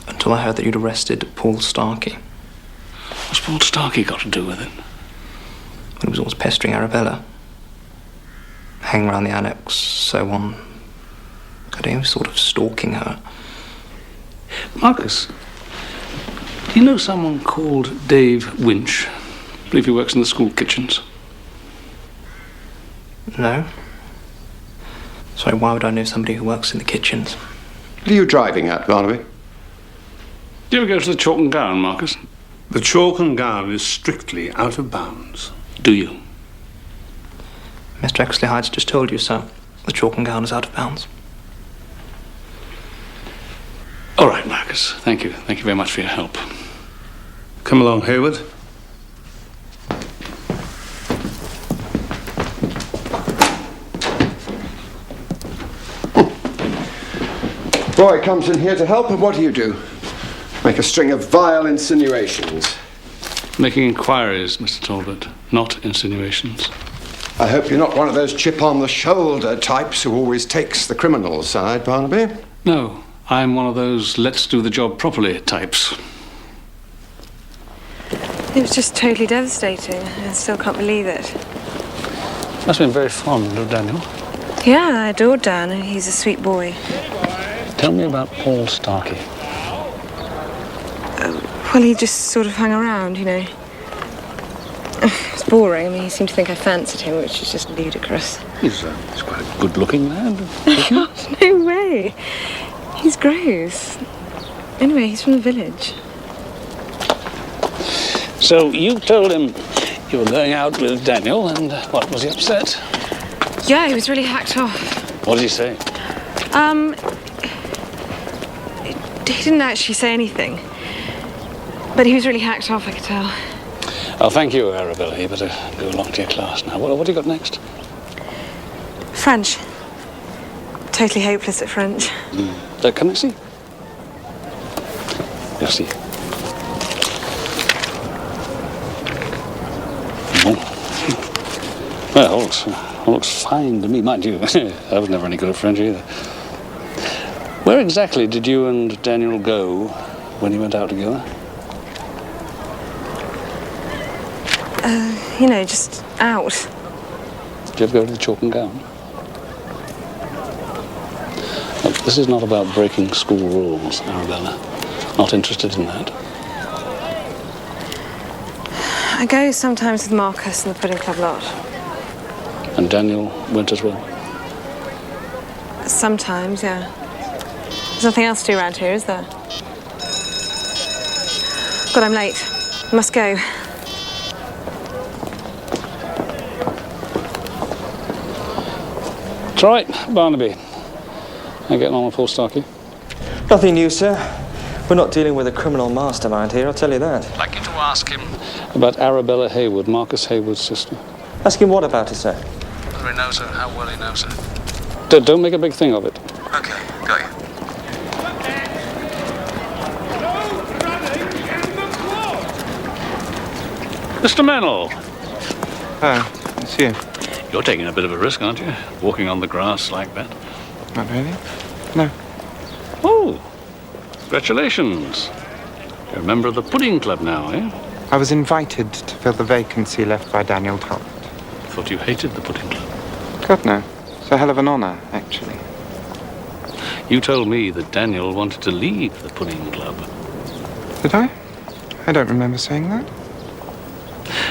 [SPEAKER 16] until I heard that you'd arrested Paul Starkey.
[SPEAKER 10] What's Paul Starkey got to do with it?
[SPEAKER 16] He was always pestering Arabella. Hanging around the annex, so on. I don't know, sort of stalking her.
[SPEAKER 10] Marcus, do you know someone called Dave Winch? believe he works in the school kitchens.
[SPEAKER 16] No. Sorry, why would I know somebody who works in the kitchens?
[SPEAKER 4] What are you driving at, Barnaby?
[SPEAKER 10] Do you ever go to the Chalk and Gown, Marcus?
[SPEAKER 3] The Chalk and Gown is strictly out of bounds.
[SPEAKER 10] Do you?
[SPEAKER 16] Mr. Exley Hyde's just told you, sir. The Chalk and Gown is out of bounds.
[SPEAKER 10] All right, Marcus. Thank you. Thank you very much for your help.
[SPEAKER 3] Come along, Hayward.
[SPEAKER 4] Boy comes in here to help, and what do? Make a string of vile insinuations.
[SPEAKER 10] Making inquiries, Mr. Talbot, not insinuations.
[SPEAKER 4] I hope you're not one of those chip-on-the-shoulder types who always takes the criminal side, Barnaby.
[SPEAKER 10] No, I'm one of those let's-do-the-job-properly types.
[SPEAKER 17] It was just totally devastating. I still can't believe it.
[SPEAKER 10] Must have been very fond of Daniel.
[SPEAKER 17] Yeah, I adored Dan, and he's a sweet boy.
[SPEAKER 10] Tell me about Paul Starkey.
[SPEAKER 17] Well, he just sort of hung around, you know. It's boring. I mean, he seemed to think I fancied him, which is just ludicrous.
[SPEAKER 10] He's quite a good-looking lad.
[SPEAKER 17] No way. He's gross. Anyway, he's from the village.
[SPEAKER 10] So you told him you were going out with Daniel, and what, was he upset?
[SPEAKER 17] Yeah, he was really hacked off.
[SPEAKER 10] What did he say?
[SPEAKER 17] He didn't actually say anything. But he was really hacked off, I could tell.
[SPEAKER 10] Oh, thank you, Arabella. You better go along to your class now. What have you got next?
[SPEAKER 17] French. Totally hopeless at French.
[SPEAKER 10] Can I see? Merci. Well, it looks fine to me, mind you. I was never any good at French either. Where exactly did you and Daniel go when you went out together?
[SPEAKER 17] You know, just out.
[SPEAKER 10] Did you ever go to the Chalk and Gown? Look, this is not about breaking school rules, Arabella. Not interested in that.
[SPEAKER 17] I go sometimes with Marcus and the Pudding Club lot.
[SPEAKER 10] And Daniel went as well?
[SPEAKER 17] Sometimes, yeah. There's nothing else to do around here, is there? God, I'm late. I must go.
[SPEAKER 10] It's all right, Barnaby. How getting on with Paul Starkey?
[SPEAKER 16] Nothing new, sir. We're not dealing with a criminal mastermind here, I'll tell you that.
[SPEAKER 10] I'd like you to ask him about Arabella Hayward, Marcus Hayward's sister.
[SPEAKER 16] Ask him what about her, sir?
[SPEAKER 10] Whether he knows her, how well he knows her. Don't make a big thing of it.
[SPEAKER 16] Okay, got you.
[SPEAKER 10] Mr. Mennell.
[SPEAKER 14] Oh, it's you.
[SPEAKER 10] You're taking a bit of a risk, aren't you? Walking on the grass like that.
[SPEAKER 14] Not really? No.
[SPEAKER 10] Oh, congratulations. You're a member of the Pudding Club now, eh?
[SPEAKER 14] I was invited to fill the vacancy left by Daniel Talbot.
[SPEAKER 10] I thought you hated the Pudding Club.
[SPEAKER 14] God, no. It's a hell of an honour, actually.
[SPEAKER 10] You told me that Daniel wanted to leave the Pudding Club.
[SPEAKER 14] Did I? I don't remember saying that.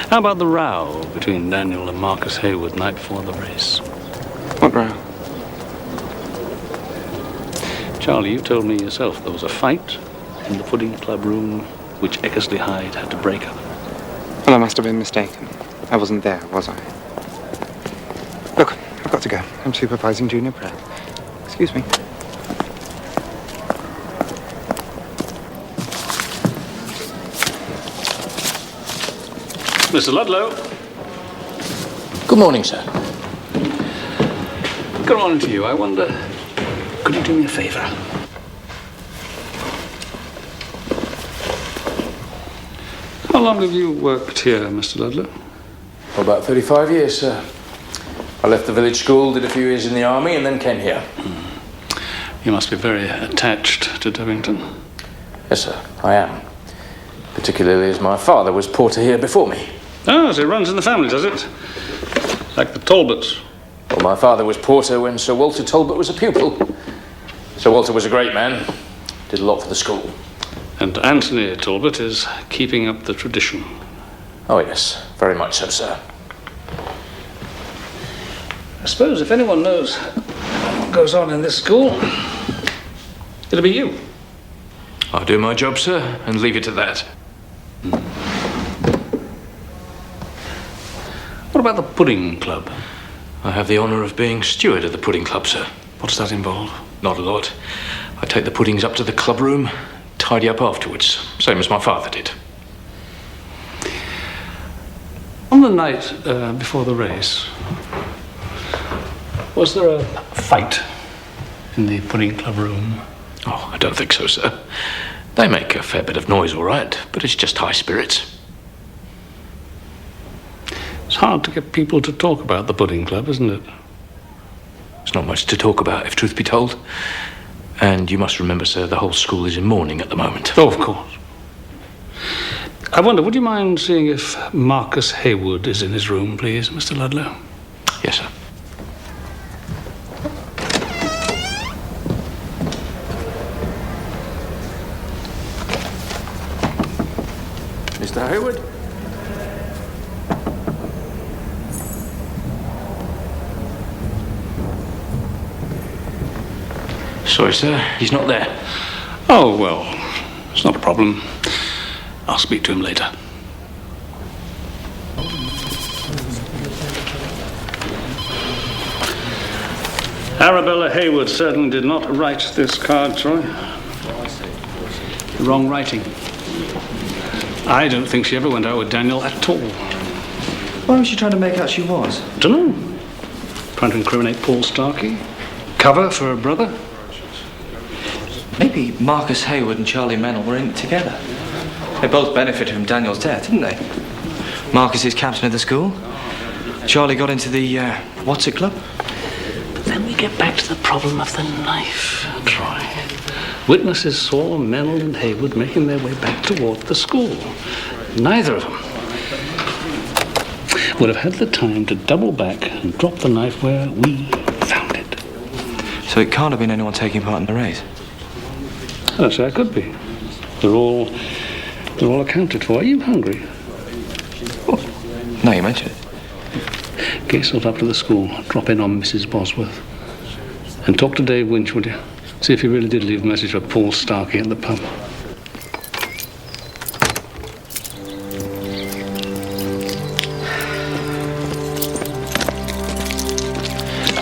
[SPEAKER 10] How about the row between Daniel and Marcus Hayward night before the race?
[SPEAKER 14] What row?
[SPEAKER 10] Charlie, you told me yourself there was a fight in the Pudding Club room which Eckersley Hyde had to break up.
[SPEAKER 14] Well, I must have been mistaken. I wasn't there, was I? Look, I've got to go. I'm supervising junior prep. Excuse me.
[SPEAKER 10] Mr. Ludlow.
[SPEAKER 11] Good morning, sir.
[SPEAKER 10] Good morning to you. I wonder, could you do me a favour? How long have you worked here, Mr. Ludlow?
[SPEAKER 11] For about 35 years, sir. I left the village school, did a few years in the army, and then came here.
[SPEAKER 10] You must be very attached to Devington.
[SPEAKER 11] Yes, sir, I am. Particularly as my father was porter here before me.
[SPEAKER 10] Oh, so it runs in the family, does it? Like the Talbots.
[SPEAKER 11] Well, my father was porter when Sir Walter Talbot was a pupil. Sir Walter was a great man. Did a lot for the school.
[SPEAKER 10] And Anthony Talbot is keeping up the tradition.
[SPEAKER 11] Oh, yes. Very much so, sir.
[SPEAKER 10] I suppose if anyone knows what goes on in this school, it'll be you.
[SPEAKER 11] I'll do my job, sir, and leave it at that.
[SPEAKER 10] What about the pudding club?
[SPEAKER 11] I have the honour of being steward of the pudding club, sir.
[SPEAKER 10] What does that involve?
[SPEAKER 11] Not a lot. I take the puddings up to the club room, tidy up afterwards, same as my father did.
[SPEAKER 10] On the night before the race, was there a fight in the pudding club room?
[SPEAKER 11] Oh, I don't think so, sir. They make a fair bit of noise, all right, but it's just high spirits.
[SPEAKER 10] It's hard to get people to talk about the pudding club, isn't it?
[SPEAKER 11] There's not much to talk about, if truth be told. And you must remember, sir, the whole school is in mourning at the moment.
[SPEAKER 10] Oh, of course. I wonder, would you mind seeing if Marcus Haywood is in his room, please, Mr. Ludlow?
[SPEAKER 11] Yes, sir. Mr. Haywood? Sorry, sir, he's not there.
[SPEAKER 10] Oh, well, it's not a problem. I'll speak to him later. Arabella Haywood certainly did not write this card, Troy. Wrong writing. I don't think she ever went out with Daniel at all.
[SPEAKER 16] Why was she trying to make out she was?
[SPEAKER 10] Dunno. Trying to incriminate Paul Starkey? Cover for her brother?
[SPEAKER 16] Maybe Marcus Haywood and Charlie Mennel were in it together. They both benefited from Daniel's death, didn't they? Marcus is captain of the school. Charlie got into the, what's it club?
[SPEAKER 10] But then we get back to the problem of the knife, Troy. Witnesses saw Mennel and Haywood making their way back toward the school. Neither of them would have had the time to double back and drop the knife where we found it.
[SPEAKER 16] So it can't have been anyone taking part in the race?
[SPEAKER 10] I don't say I could be. They're all accounted for. Are you hungry?
[SPEAKER 16] No, you mentioned it.
[SPEAKER 10] Get yourself up to the school, drop in on Mrs. Bosworth, and talk to Dave Winch, would you? See if he really did leave a message for Paul Starkey at the pub.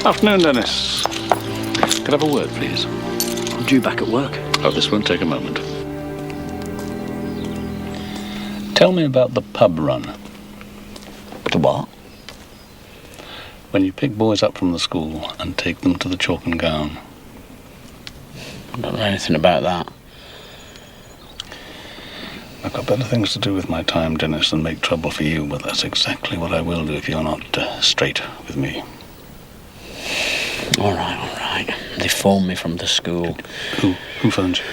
[SPEAKER 10] Afternoon, Dennis. Could I have a word, please?
[SPEAKER 12] I'm due back at work.
[SPEAKER 10] Oh, this won't take a moment. Tell me about the pub run.
[SPEAKER 12] The what?
[SPEAKER 10] When you pick boys up from the school and take them to the Chalk and Gown.
[SPEAKER 12] I don't know anything about that.
[SPEAKER 10] I've got better things to do with my time, Dennis, than make trouble for you, but that's exactly what I will do if you're not straight with me.
[SPEAKER 12] All right. They phoned me from the school.
[SPEAKER 10] Who phoned you?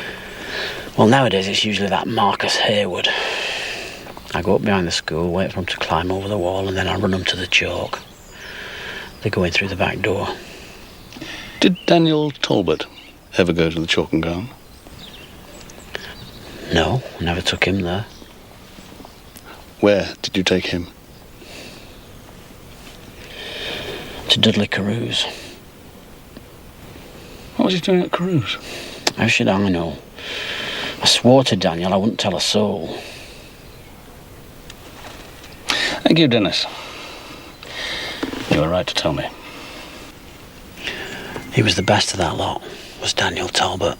[SPEAKER 12] Well, nowadays it's usually that Marcus Haywood. I go up behind the school, wait for them to climb over the wall, and then I run them to the chalk. They go in through the back door.
[SPEAKER 10] Did Daniel Talbot ever go to the Chalk and Gown?
[SPEAKER 12] No, I never took him there.
[SPEAKER 10] Where did you take him?
[SPEAKER 12] To Dudley Carews.
[SPEAKER 10] What was he doing at Carews?
[SPEAKER 12] How should I know? I swore to Daniel I wouldn't tell a soul.
[SPEAKER 10] Thank you, Dennis. You were right to tell me.
[SPEAKER 12] He was the best of that lot, was Daniel Talbot.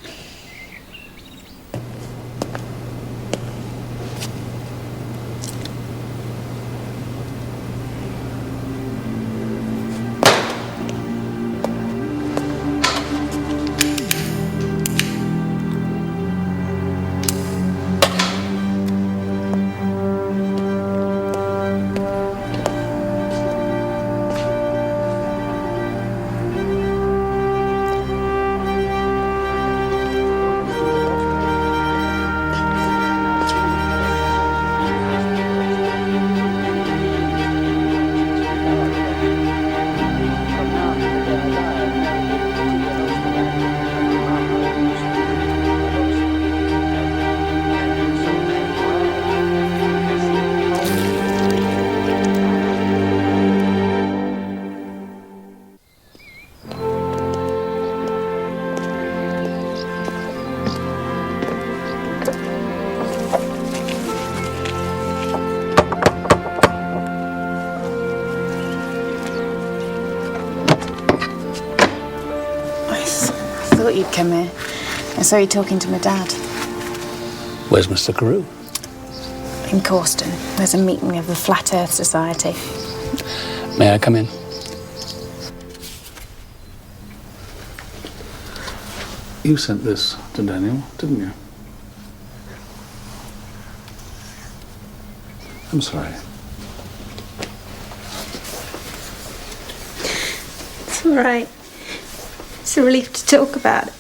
[SPEAKER 13] thought you'd come here. I saw you talking to my dad.
[SPEAKER 10] Where's Mr. Carew?
[SPEAKER 13] In Causton. There's a meeting of the Flat Earth Society.
[SPEAKER 10] May I come in? You sent this to Daniel, didn't you? I'm sorry.
[SPEAKER 17] It's all right. It's a relief to talk about it.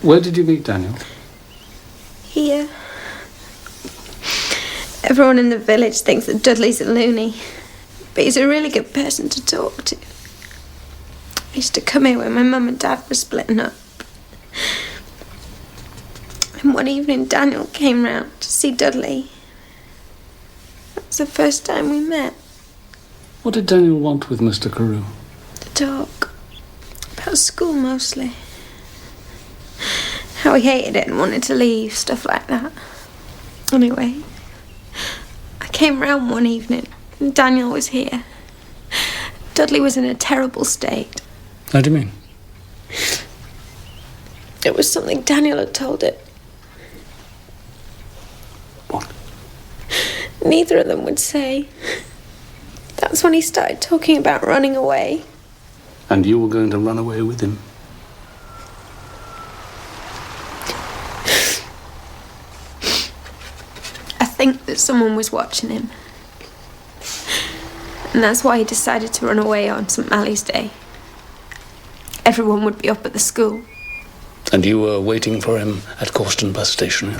[SPEAKER 10] Where did you meet Daniel?
[SPEAKER 17] Here. Everyone in the village thinks that Dudley's a loony, but he's a really good person to talk to. I used to come here when my mum and dad were splitting up. And one evening Daniel came round to see Dudley. That was the first time we met.
[SPEAKER 10] What did Daniel want with Mr. Carew?
[SPEAKER 17] To talk. About school mostly. How he hated it and wanted to leave, stuff like that. Anyway, I came round one evening and Daniel was here. Dudley was in a terrible state.
[SPEAKER 10] How do you mean?
[SPEAKER 17] It was something Daniel had told it.
[SPEAKER 10] What?
[SPEAKER 17] Neither of them would say. That's when he started talking about running away.
[SPEAKER 10] And you were going to run away with him?
[SPEAKER 17] I think that someone was watching him. And that's why he decided to run away on St. Malley's Day. Everyone would be up at the school.
[SPEAKER 10] And you were waiting for him at Causton bus station?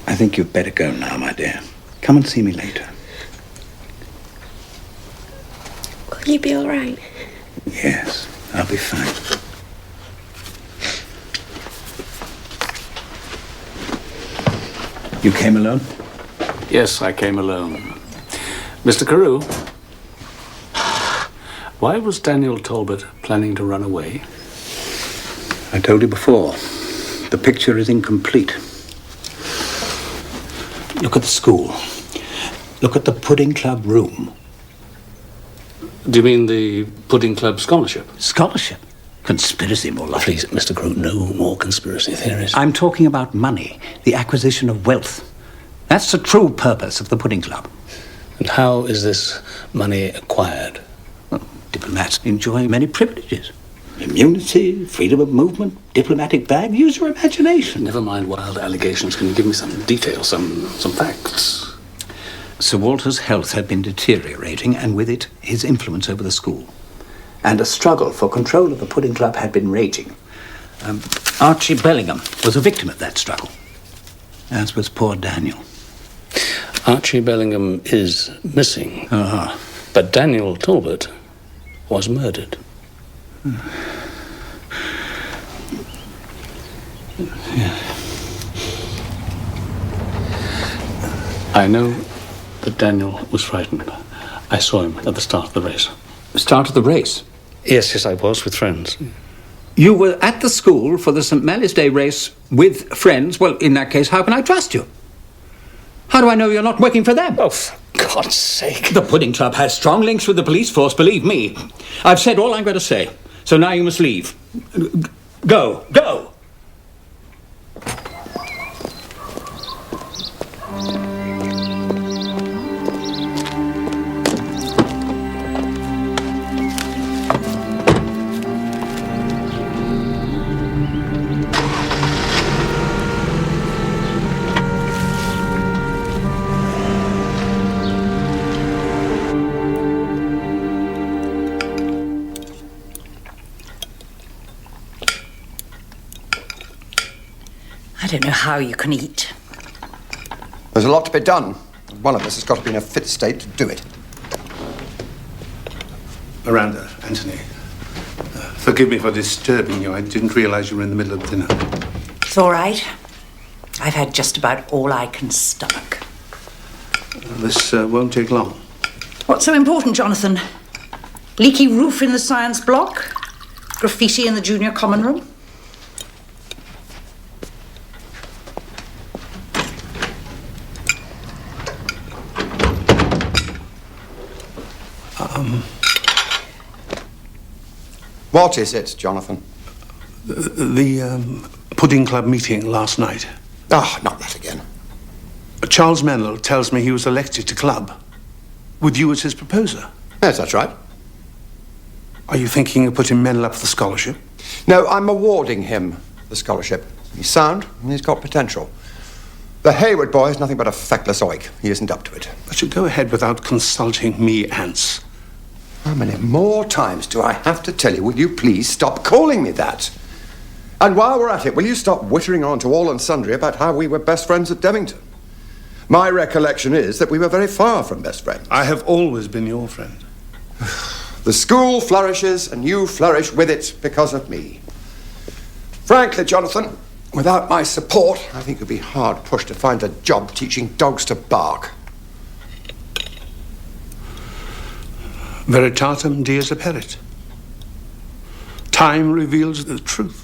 [SPEAKER 5] I think you'd better go now, my dear. Come and see me later.
[SPEAKER 17] Will you be all right?
[SPEAKER 5] Yes, I'll be fine. You came alone?
[SPEAKER 10] Yes, I came alone. Mr. Carew, why was Daniel Talbot planning to run away?
[SPEAKER 5] I told you before, the picture is incomplete. Look at the school. Look at the Pudding Club room.
[SPEAKER 10] Do you mean the Pudding Club scholarship?
[SPEAKER 5] Scholarship? Conspiracy, more likely.
[SPEAKER 10] Please, Mr. Carew, no more conspiracy theories.
[SPEAKER 5] I'm talking about money, the acquisition of wealth. That's the true purpose of the Pudding Club.
[SPEAKER 10] And how is this money acquired?
[SPEAKER 5] Well, diplomats enjoy many privileges. Immunity, freedom of movement, diplomatic bag. Use your imagination.
[SPEAKER 10] Never mind wild allegations. Can you give me some details, some facts?
[SPEAKER 5] Sir Walter's health had been deteriorating, and with it, his influence over the school. And a struggle for control of the Pudding Club had been raging. Archie Bellingham was a victim of that struggle, as was poor Daniel.
[SPEAKER 10] Archie Bellingham is missing.
[SPEAKER 5] Uh-huh.
[SPEAKER 10] But Daniel Talbot was murdered.
[SPEAKER 5] Yeah.
[SPEAKER 10] I know that Daniel was frightened. I saw him at the start of the race.
[SPEAKER 5] Start of the race?
[SPEAKER 10] Yes, I was with friends.
[SPEAKER 5] You were at the school for the St. Malley's Day race with friends? Well, in that case, how can I trust you? How do I know you're not working for them?
[SPEAKER 10] Oh, for God's sake.
[SPEAKER 5] The Pudding Club has strong links with the police force, believe me. I've said all I'm going to say, so now you must leave. Go, go!
[SPEAKER 6] I don't know how you can eat.
[SPEAKER 4] There's a lot to be done. One of us has got to be in a fit state to do it.
[SPEAKER 3] Miranda, Anthony, forgive me for disturbing you. I didn't realize you were in the middle of dinner.
[SPEAKER 6] It's all right. I've had just about all I can stomach.
[SPEAKER 3] This won't take long.
[SPEAKER 6] What's so important, Jonathan? Leaky roof in the science block? Graffiti in the junior common room?
[SPEAKER 4] What is it, Jonathan?
[SPEAKER 3] The pudding club meeting last night.
[SPEAKER 4] Ah, not that again.
[SPEAKER 3] Charles Mennell tells me he was elected to club with you as his proposer.
[SPEAKER 4] Yes, that's right.
[SPEAKER 3] Are you thinking of putting Mennell up for the scholarship?
[SPEAKER 4] No, I'm awarding him the scholarship. He's sound and he's got potential. The Hayward boy is nothing but a feckless oik. He isn't up to it.
[SPEAKER 3] But you go ahead without consulting me, Ants.
[SPEAKER 4] How many more times do I have to tell you, will you please stop calling me that? And while we're at it, will you stop wittering on to all and sundry about how we were best friends at Devington? My recollection is that we were very far from best friends.
[SPEAKER 3] I have always been your friend.
[SPEAKER 4] The school flourishes and you flourish with it because of me. Frankly, Jonathan, without my support, I think you'd be hard pushed to find a job teaching dogs to bark.
[SPEAKER 3] Veritatem dies aperit. Time reveals the truth.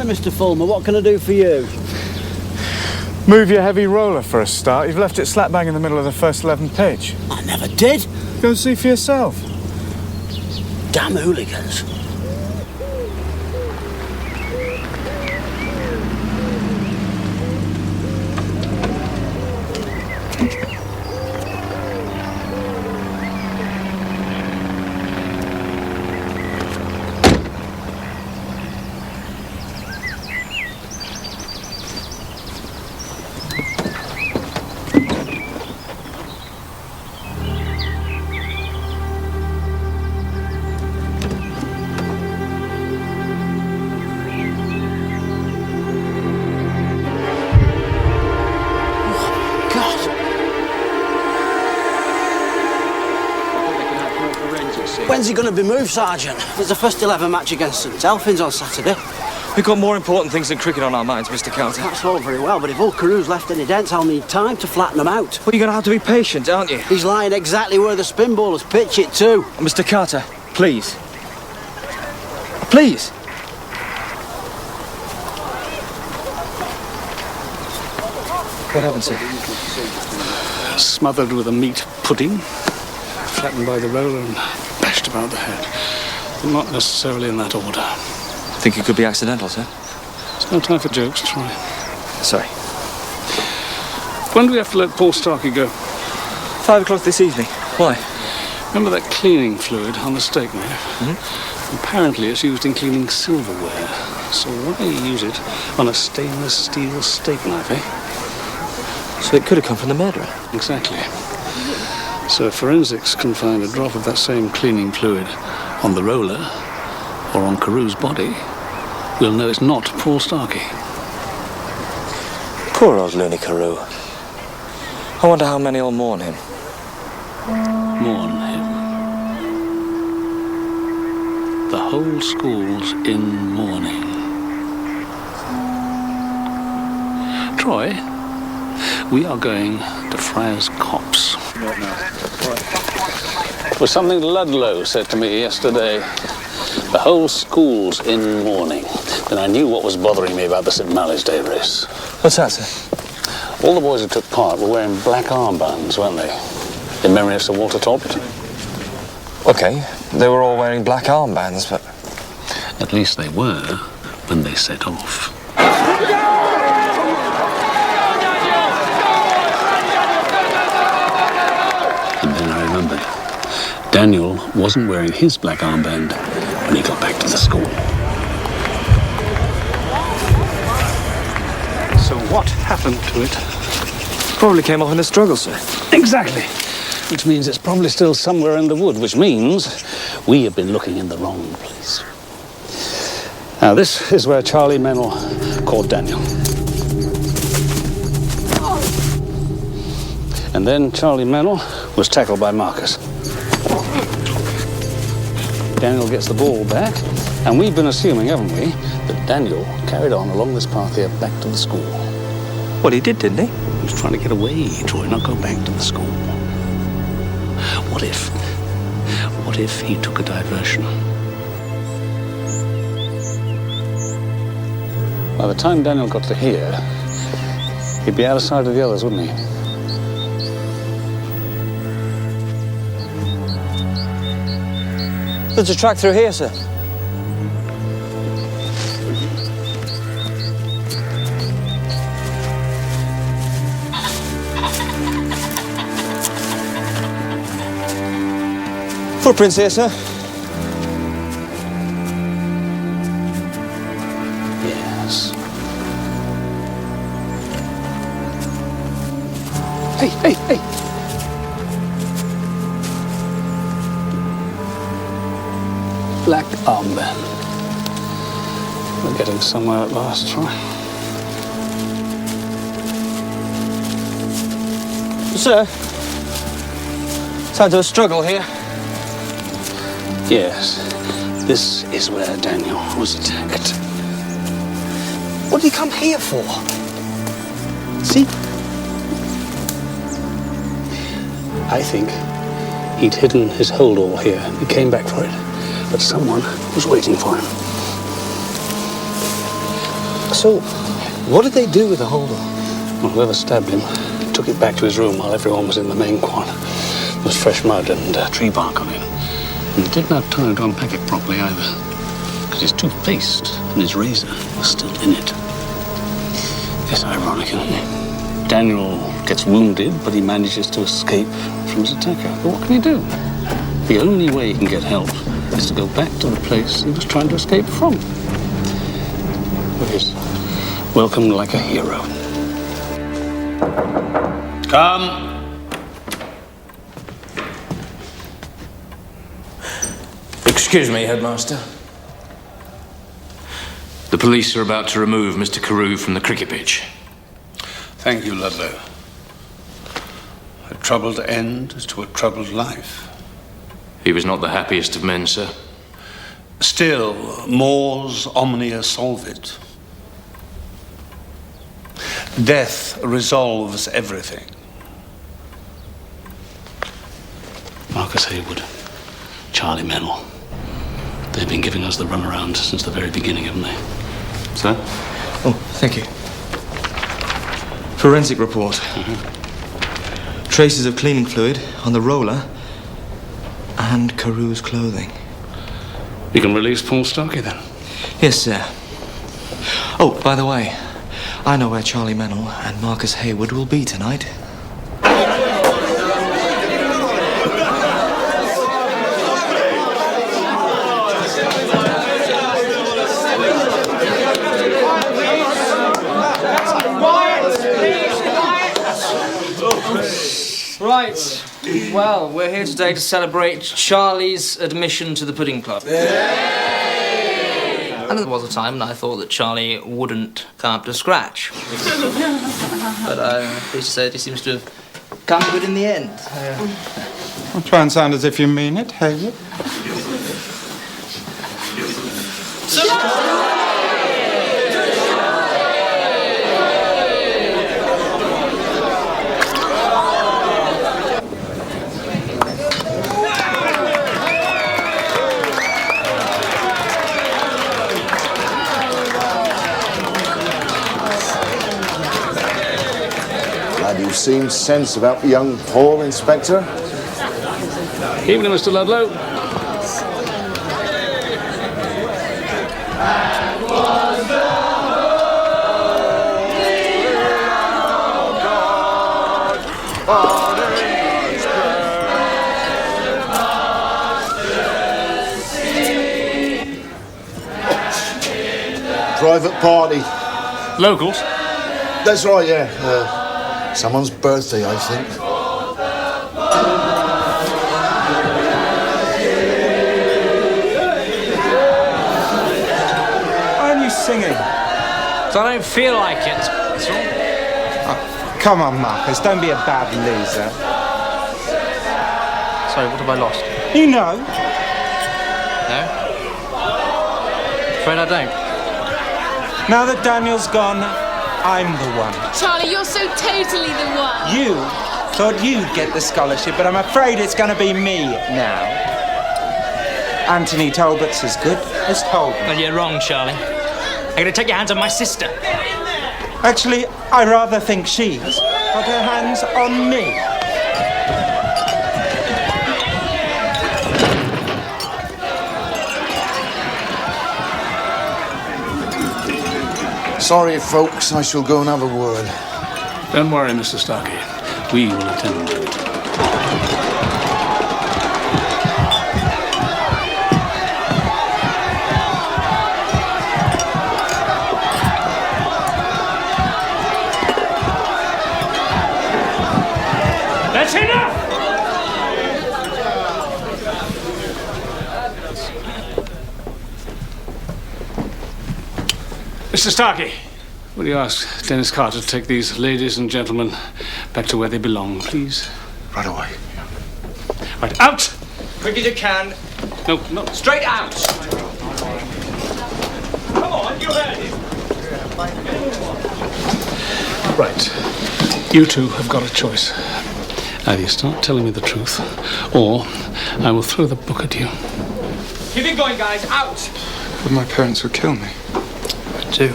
[SPEAKER 12] Mr. Fulmer, what can I do for you?
[SPEAKER 18] Move your heavy roller for a start. You've left it slap bang in the middle of the first 11 pitch.
[SPEAKER 12] I never did.
[SPEAKER 18] Go and see for yourself.
[SPEAKER 12] Damn hooligans. When's he going to be moved, Sergeant? There's a first 11 match against St Elfin's on Saturday.
[SPEAKER 19] We've got more important things than cricket on our minds, Mr. Carter.
[SPEAKER 12] That's all very well, but if all Carews left any dents, I'll need time to flatten them out.
[SPEAKER 19] Well, you're going to have to be patient, aren't you?
[SPEAKER 12] He's lying exactly where the spin ballers pitch it too.
[SPEAKER 19] Mr. Carter, please. Please. What happened, sir?
[SPEAKER 10] Smothered with a meat pudding, flattened by the roller and bashed about the head. But not necessarily in that order.
[SPEAKER 19] Think it could be accidental, sir?
[SPEAKER 10] It's no time for jokes, Troy.
[SPEAKER 19] Sorry.
[SPEAKER 10] When do we have to let Paul Starkey go?
[SPEAKER 19] 5 o'clock this evening. Why?
[SPEAKER 10] Remember that cleaning fluid on the steak knife? Mm-hmm. Apparently it's used in cleaning silverware. So why use it on a stainless steel steak knife, eh?
[SPEAKER 19] So it could have come from the murderer?
[SPEAKER 10] Exactly. So if forensics can find a drop of that same cleaning fluid on the roller or on Carew's body, we'll know it's not Paul Starkey.
[SPEAKER 19] Poor old loony Carew. I wonder how many will mourn him.
[SPEAKER 10] Mourn him. The whole school's in mourning. Troy, we are going to Friar's Copse. It was something Ludlow said to me yesterday. The whole school's in mourning. Then I knew what was bothering me about the St. Malley's Day race.
[SPEAKER 19] What's that, sir?
[SPEAKER 10] All the boys who took part were wearing black armbands, weren't they? In memory of Sir Walter Talbot.
[SPEAKER 19] Okay, they were all wearing black armbands, but...
[SPEAKER 10] At least they were when they set off. And then I remembered. Daniel wasn't wearing his black armband when he got back to the school. So what happened to it?
[SPEAKER 19] Probably came off in a struggle, sir.
[SPEAKER 10] Exactly. Which means it's probably still somewhere in the wood, which means we have been looking in the wrong place. Now, this is where Charlie Mennell caught Daniel. And then Charlie Mennell was tackled by Marcus. Daniel gets the ball back, and we've been assuming, haven't we, that Daniel carried on along this path here back to the school.
[SPEAKER 19] Well, he did, didn't he?
[SPEAKER 10] He was trying to get away, Troy, not go back to the school. What if he took a diversion? By the time Daniel got to here, he'd be out of sight of the others, wouldn't he?
[SPEAKER 19] There's a track through here, sir. Footprints here, sir.
[SPEAKER 10] Yes. Hey! Black armband. We're getting somewhere at last, Troy.
[SPEAKER 19] Sir? Signs of a struggle here.
[SPEAKER 10] Yes. This is where Daniel was attacked.
[SPEAKER 19] What did he come here for? See?
[SPEAKER 10] I think he'd hidden his holdall here and he came back for it. But someone was waiting for him.
[SPEAKER 19] So, what did they do with the holdall?
[SPEAKER 10] Well, whoever stabbed him took it back to his room while everyone was in the main quad. There was fresh mud and tree bark on it. And he didn't have time to unpack it properly either, because his toothpaste and his razor was still in it. It's ironic, isn't it? Daniel gets wounded, but he manages to escape from his attacker. But what can he do? The only way he can get help is to go back to the place he was trying to escape from. He's welcomed like a hero.
[SPEAKER 3] Come.
[SPEAKER 11] Excuse me, Headmaster. The police are about to remove Mr. Carew from the cricket pitch.
[SPEAKER 3] Thank you, Ludlow. A troubled end to a troubled life.
[SPEAKER 11] He was not the happiest of men, sir.
[SPEAKER 3] Still, mors omnia solvit. Death resolves everything.
[SPEAKER 10] Marcus Hayward, Charlie Mennell. They've been giving us the runaround since the very beginning, haven't they? Sir?
[SPEAKER 19] Oh, thank you. Forensic report. Traces of cleaning fluid on the roller and Carew's clothing.
[SPEAKER 10] You can release Paul Starkey, then?
[SPEAKER 19] Yes, sir. Oh, by the way, I know where Charlie Mennell and Marcus Hayward will be tonight.
[SPEAKER 16] Right. Well, we're here today to celebrate Charlie's admission to the Pudding Club. Yay! And there was a time when I thought that Charlie wouldn't come up to scratch. But pleased to say that he seems to have come to it in the end.
[SPEAKER 14] Well, try and sound as if you mean it, Hayward.
[SPEAKER 20] You seem sensitive about the young Paul, Inspector.
[SPEAKER 10] Evening, Mr. Ludlow.
[SPEAKER 20] Private party.
[SPEAKER 10] Locals?
[SPEAKER 20] That's right, yeah. Someone's birthday, I think.
[SPEAKER 18] Why aren't you singing?
[SPEAKER 16] So I don't feel like it. That's all.
[SPEAKER 18] Oh, come on, Marcus, don't be a bad loser.
[SPEAKER 16] Sorry, what have I lost?
[SPEAKER 18] You know.
[SPEAKER 16] No? Afraid I don't.
[SPEAKER 18] Now that Daniel's gone, I'm the one.
[SPEAKER 21] Charlie, you're so totally the one.
[SPEAKER 18] You thought you'd get the scholarship, but I'm afraid it's going to be me now. Anthony Talbot's as good as Holden.
[SPEAKER 16] Well, you're wrong, Charlie. I'm going to take your hands off my sister.
[SPEAKER 18] Actually, I rather think she's got her hands on me.
[SPEAKER 20] Sorry, folks, I shall go and have a word.
[SPEAKER 10] Don't worry, Mr. Starkey. We will attend to it.
[SPEAKER 11] That's enough!
[SPEAKER 10] Mr. Starkey, will you ask Dennis Carter to take these ladies and gentlemen back to where they belong, please?
[SPEAKER 20] Right away.
[SPEAKER 10] Right, out!
[SPEAKER 16] Quick as you can.
[SPEAKER 10] No, no.
[SPEAKER 16] Straight out!
[SPEAKER 11] Come on, you heard him.
[SPEAKER 10] Right. You two have got a choice. Either you start telling me the truth, or I will throw the book at you.
[SPEAKER 16] Keep it going, guys. Out!
[SPEAKER 14] But my parents would kill me.
[SPEAKER 16] Too.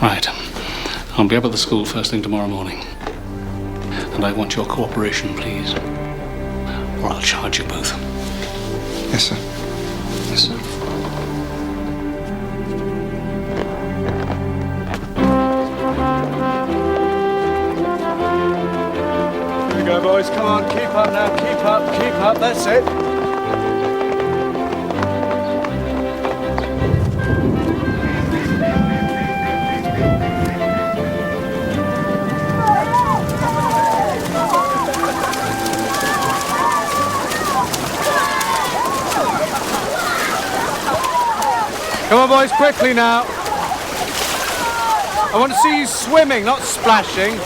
[SPEAKER 10] Right. I'll be up at the school first thing tomorrow morning. And I want your cooperation, please. Or I'll charge you both.
[SPEAKER 14] Yes, sir.
[SPEAKER 10] Yes, sir.
[SPEAKER 18] Here we go, boys. Come on, keep up now. Keep up, keep up. That's it.
[SPEAKER 3] Come on, boys, quickly now. I want to see you swimming, not splashing.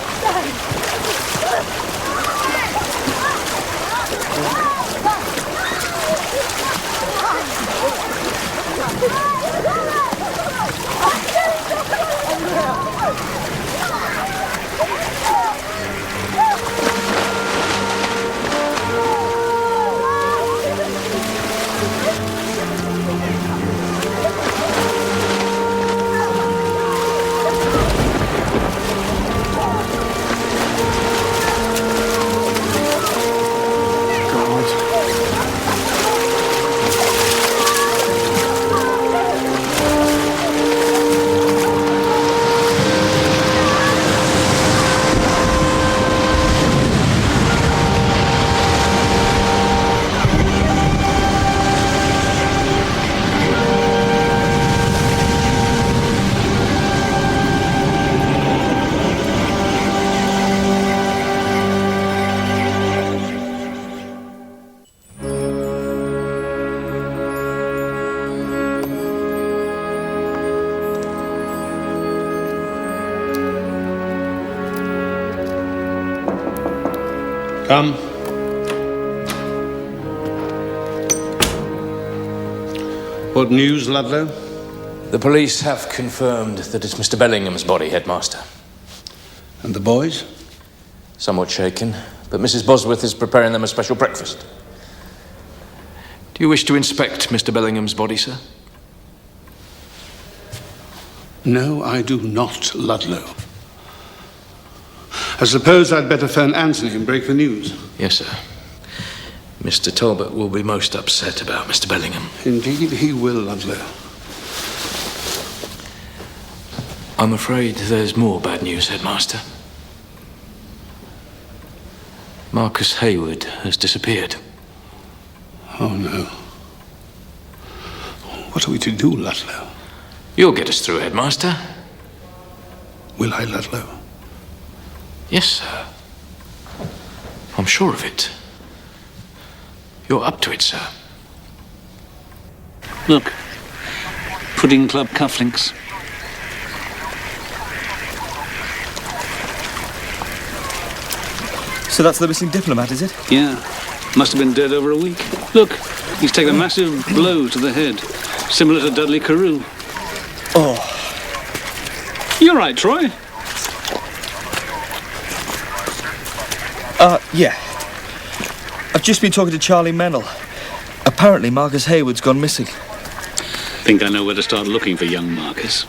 [SPEAKER 3] Come. What news, Ludlow?
[SPEAKER 11] The police have confirmed that it's Mr. Bellingham's body, Headmaster.
[SPEAKER 3] And the boys?
[SPEAKER 11] Somewhat shaken, but Mrs. Bosworth is preparing them a special breakfast. Do you wish to inspect Mr. Bellingham's body, sir?
[SPEAKER 10] No, I do not, Ludlow.
[SPEAKER 3] I suppose I'd better phone Anthony and break the news.
[SPEAKER 11] Yes, sir. Mr. Talbot will be most upset about Mr. Bellingham.
[SPEAKER 3] Indeed he will, Ludlow.
[SPEAKER 11] I'm afraid there's more bad news, Headmaster. Marcus Hayward has disappeared.
[SPEAKER 3] Oh, no. What are we to do, Ludlow?
[SPEAKER 11] You'll get us through, Headmaster.
[SPEAKER 3] Will I, Ludlow?
[SPEAKER 11] Yes, sir. I'm sure of it. You're up to it, sir.
[SPEAKER 10] Look. Pudding Club cufflinks.
[SPEAKER 19] So that's the missing diplomat, is it?
[SPEAKER 10] Yeah. Must have been dead over a week. Look, he's taken a massive blow to the head. Similar to Dudley Carew.
[SPEAKER 19] Oh.
[SPEAKER 10] You're right, Troy.
[SPEAKER 19] Yeah. I've just been talking to Charlie Mennell. Apparently Marcus Hayward's gone missing.
[SPEAKER 10] Think I know where to start looking for young Marcus.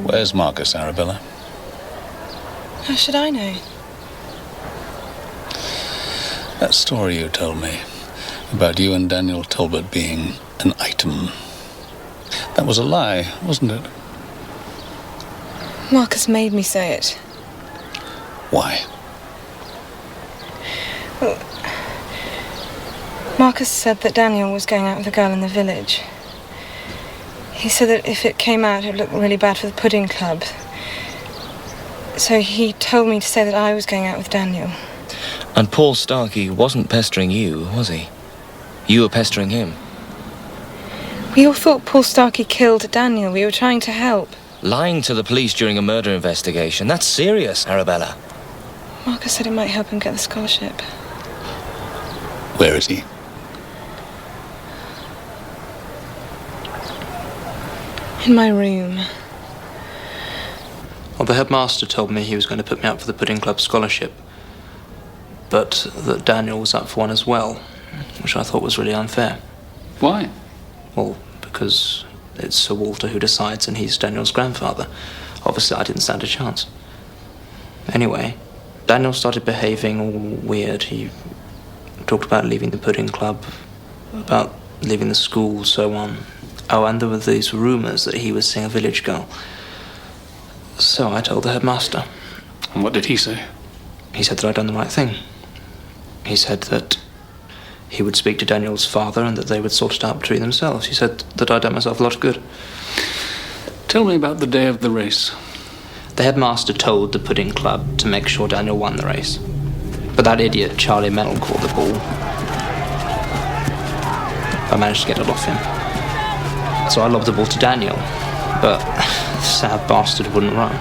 [SPEAKER 10] Where's Marcus, Arabella?
[SPEAKER 21] How should I know?
[SPEAKER 10] That story you told me about you and Daniel Talbot being an item. That was a lie, wasn't it?
[SPEAKER 21] Marcus made me say it.
[SPEAKER 10] Why?
[SPEAKER 21] Well, Marcus said that Daniel was going out with a girl in the village. He said that if it came out, it would look really bad for the Pudding Club. So he told me to say that I was going out with Daniel.
[SPEAKER 19] And Paul Starkey wasn't pestering you, was he? You were pestering him.
[SPEAKER 21] We all thought Paul Starkey killed Daniel. We were trying to help.
[SPEAKER 19] Lying to the police during a murder investigation, that's serious, Arabella.
[SPEAKER 21] Marcus said it might help him get the scholarship.
[SPEAKER 10] Where is he?
[SPEAKER 21] In my room.
[SPEAKER 16] Well, the headmaster told me he was going to put me up for the Pudding Club scholarship, but that Daniel was up for one as well, which I thought was really unfair.
[SPEAKER 10] Why?
[SPEAKER 16] Well, because it's Sir Walter who decides and he's Daniel's grandfather. Obviously, I didn't stand a chance. Anyway, Daniel started behaving all weird. He talked about leaving the Pudding Club, about leaving the school, so on. Oh, and there were these rumours that he was seeing a village girl. So I told the headmaster.
[SPEAKER 10] And what did he say?
[SPEAKER 16] He said that I'd done the right thing. He said that he would speak to Daniel's father and that they would sort it out between themselves. He said that I'd done myself a lot of good.
[SPEAKER 10] Tell me about the day of the race.
[SPEAKER 16] The headmaster told the Pudding Club to make sure Daniel won the race. But that idiot Charlie Mennell caught the ball. I managed to get it off him. So I lobbed the ball to Daniel, but the sad bastard wouldn't run.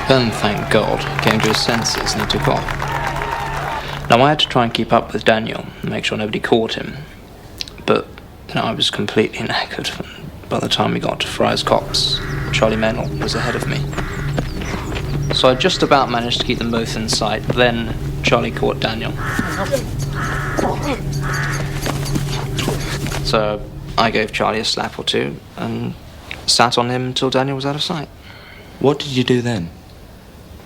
[SPEAKER 16] Then, thank God, he came to his senses and he took off. Now, I had to try and keep up with Daniel and make sure nobody caught him. But, I was completely knackered. By the time we got to Friar's Copse, Charlie Mennell was ahead of me. So I just about managed to keep them both in sight. Then Charlie caught Daniel. So I gave Charlie a slap or two and sat on him until Daniel was out of sight.
[SPEAKER 19] What did you do then?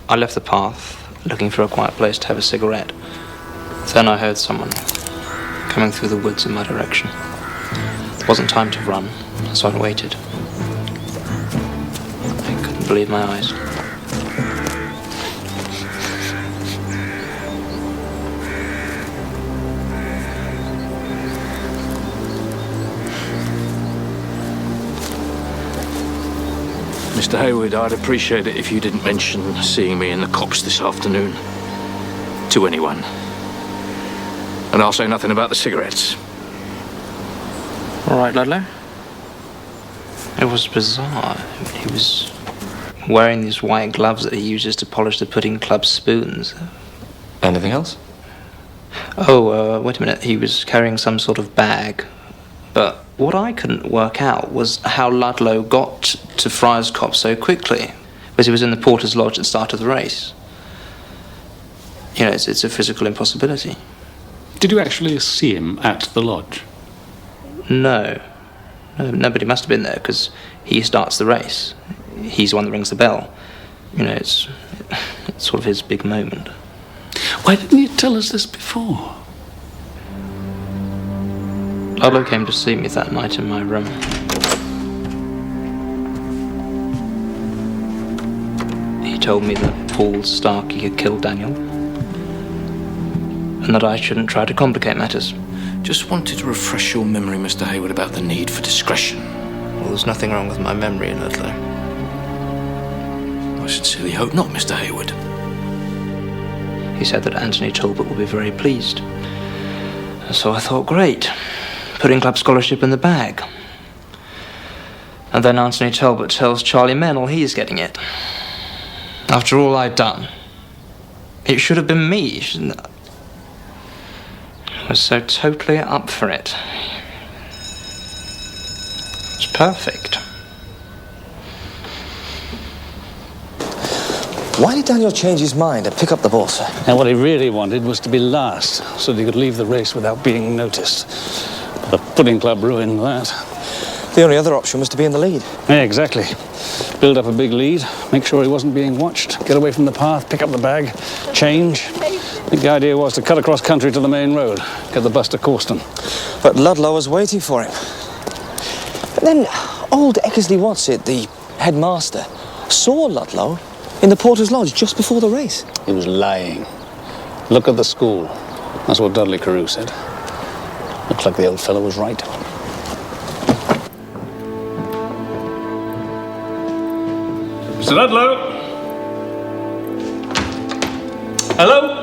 [SPEAKER 16] I left the path, looking for a quiet place to have a cigarette. Then I heard someone coming through the woods in my direction. There wasn't time to run, so I waited. I couldn't believe my eyes.
[SPEAKER 11] Mr. Hayward, I'd appreciate it if you didn't mention seeing me in the copse this afternoon to anyone. And I'll say nothing about the cigarettes.
[SPEAKER 16] All right, Ludlow. It was bizarre. He was wearing these white gloves that he uses to polish the Pudding Club spoons.
[SPEAKER 19] Anything else?
[SPEAKER 16] Oh, wait a minute. He was carrying some sort of bag, but what I couldn't work out was how Ludlow got to Friar's Copse so quickly, because he was in the Porter's Lodge at the start of the race. You know, it's a physical impossibility.
[SPEAKER 10] Did you actually see him at the lodge?
[SPEAKER 16] No. Nobody must have been there, because he starts the race. He's the one that rings the bell. You know, it's sort of his big moment.
[SPEAKER 10] Why didn't you tell us this before?
[SPEAKER 16] Ludlow came to see me that night in my room. He told me that Paul Starkey had killed Daniel, and that I shouldn't try to complicate matters.
[SPEAKER 11] Just wanted to refresh your memory, Mr. Hayward, about the need for discretion.
[SPEAKER 16] Well, there's nothing wrong with my memory, Ludlow.
[SPEAKER 11] I sincerely hope not, Mr. Hayward.
[SPEAKER 16] He said that Anthony Talbot would be very pleased. So I thought, great, pudding club scholarship in the bag. And then Anthony Talbot tells Charlie Mennell he's getting it. After all I'd done. It should have been me, shouldn't it? I was so totally up for it. It's perfect.
[SPEAKER 19] Why did Daniel change his mind and pick up the ball, sir?
[SPEAKER 10] And what he really wanted was to be last, so that he could leave the race without being noticed. But the pudding club ruined that.
[SPEAKER 19] The only other option was to be in the lead.
[SPEAKER 10] Yeah, exactly. Build up a big lead, make sure he wasn't being watched, get away from the path, pick up the bag, change. I think the idea was to cut across country to the main road, get the bus to Causton.
[SPEAKER 19] But Ludlow was waiting for him. But then old Eckersley Watsit, the headmaster, saw Ludlow in the Porter's Lodge just before the race.
[SPEAKER 10] He was lying. Look at the school. That's what Dudley Carew said. Looks like the old fellow was right. Mr. Ludlow? Hello?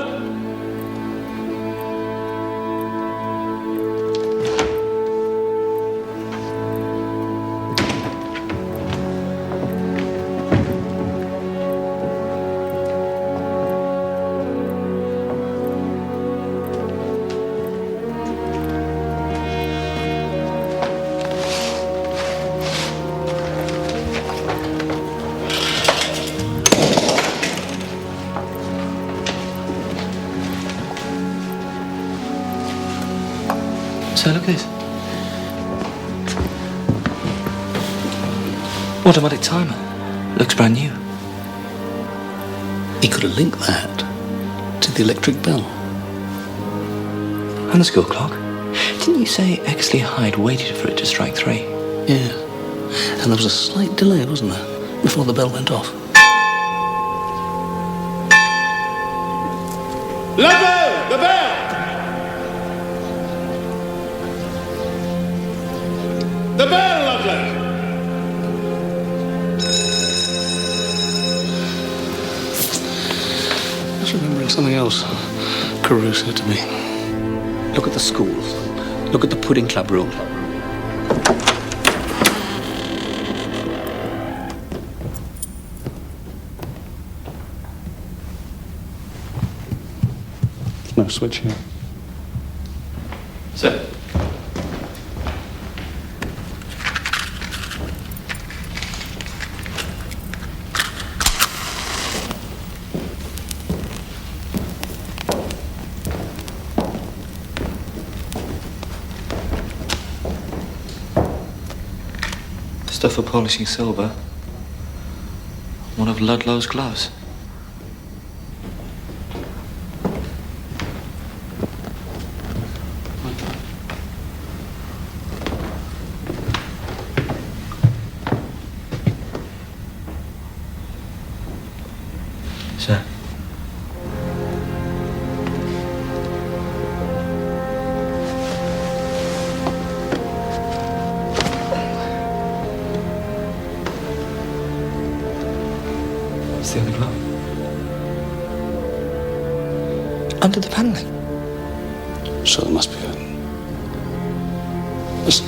[SPEAKER 19] So look at this. Automatic timer. Looks brand new.
[SPEAKER 10] He could have linked that to the electric bell.
[SPEAKER 19] And the school clock. Didn't you say Exley Hyde waited for it to strike 3?
[SPEAKER 10] Yeah. And there was a slight delay, wasn't there, before the bell went off?
[SPEAKER 3] Ludlow! The bell! The bell, Ludlow!
[SPEAKER 10] I was remembering something else Carew said to me.
[SPEAKER 5] Look at the school. Look at the pudding club room.
[SPEAKER 10] There's no switch here.
[SPEAKER 16] Sir?
[SPEAKER 19] Stuff for polishing silver. One of Ludlow's gloves. Sir. It's the other glove. Under the panelling.
[SPEAKER 10] So there must be a... Listen.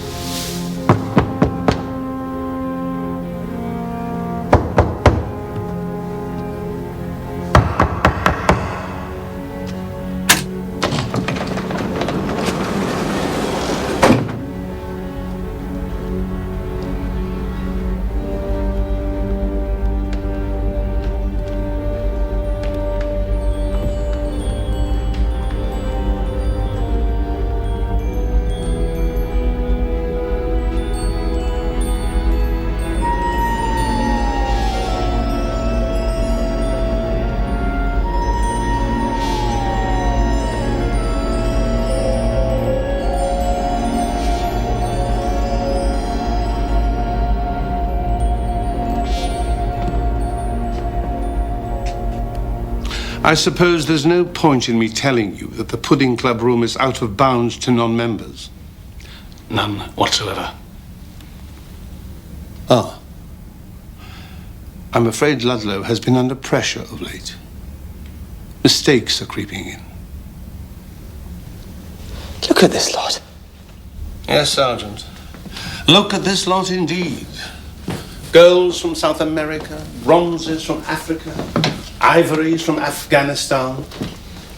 [SPEAKER 3] I suppose there's no point in me telling you that the Pudding Club room is out of bounds to non-members.
[SPEAKER 10] None whatsoever.
[SPEAKER 3] Ah. I'm afraid Ludlow has been under pressure of late. Mistakes are creeping in.
[SPEAKER 19] Look at this lot.
[SPEAKER 3] Yes, Sergeant. Look at this lot indeed. Golds from South America, bronzes from Africa, ivories from Afghanistan.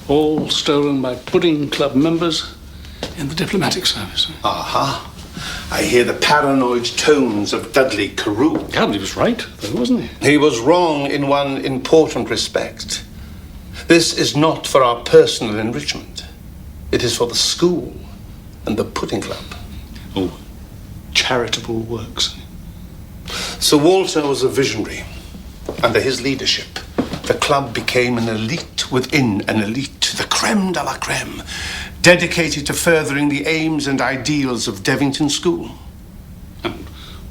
[SPEAKER 10] All stolen by Pudding Club members in the diplomatic service.
[SPEAKER 3] Aha. I hear the paranoid tones of Dudley Carew.
[SPEAKER 10] Yeah, but he was right, though, wasn't he?
[SPEAKER 3] He was wrong in one important respect. This is not for our personal enrichment. It is for the school and the Pudding Club.
[SPEAKER 10] Oh, charitable works.
[SPEAKER 3] Sir Walter was a visionary. Under his leadership, the club became an elite within an elite, the creme de la creme, dedicated to furthering the aims and ideals of Devington School.
[SPEAKER 10] And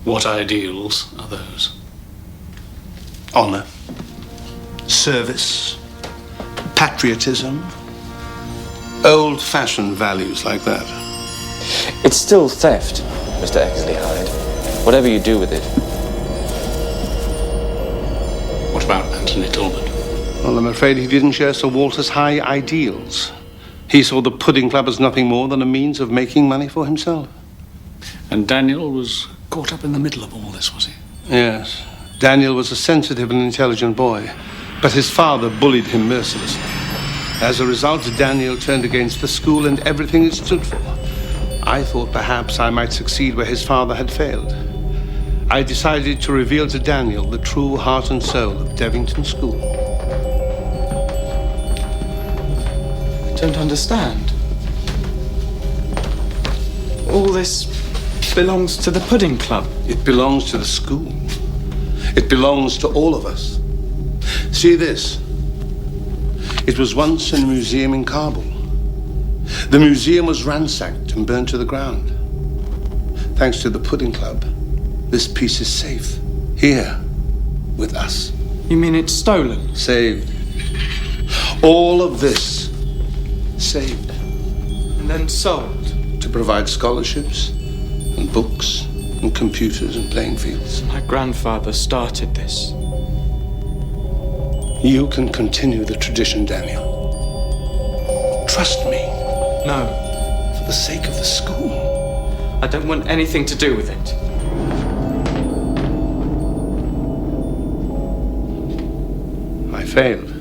[SPEAKER 10] what ideals are those?
[SPEAKER 3] Honour, service, patriotism, old-fashioned values like that.
[SPEAKER 19] It's still theft, Mr. Eckersley Hyde, whatever you do with it.
[SPEAKER 10] What about Anthony Talbot?
[SPEAKER 3] Well, I'm afraid he didn't share Sir Walter's high ideals. He saw the Pudding Club as nothing more than a means of making money for himself.
[SPEAKER 10] And Daniel was caught up in the middle of all this, was he?
[SPEAKER 3] Yes. Daniel was a sensitive and intelligent boy, but his father bullied him mercilessly. As a result, Daniel turned against the school and everything it stood for. I thought perhaps I might succeed where his father had failed. I decided to reveal to Daniel the true heart and soul of Devington School.
[SPEAKER 19] I don't understand. All this belongs to the Pudding Club.
[SPEAKER 3] It belongs to the school. It belongs to all of us. See this. It was once in a museum in Kabul. The museum was ransacked and burned to the ground. Thanks to the Pudding Club, this piece is safe. Here, with us.
[SPEAKER 19] You mean it's stolen?
[SPEAKER 3] Saved. All of this, saved.
[SPEAKER 19] And then sold?
[SPEAKER 3] To provide scholarships and books and computers and playing fields.
[SPEAKER 19] My grandfather started this.
[SPEAKER 3] You can continue the tradition, Daniel. Trust me.
[SPEAKER 19] No.
[SPEAKER 3] For the sake of the school.
[SPEAKER 19] I don't want anything to do with it.
[SPEAKER 3] I failed.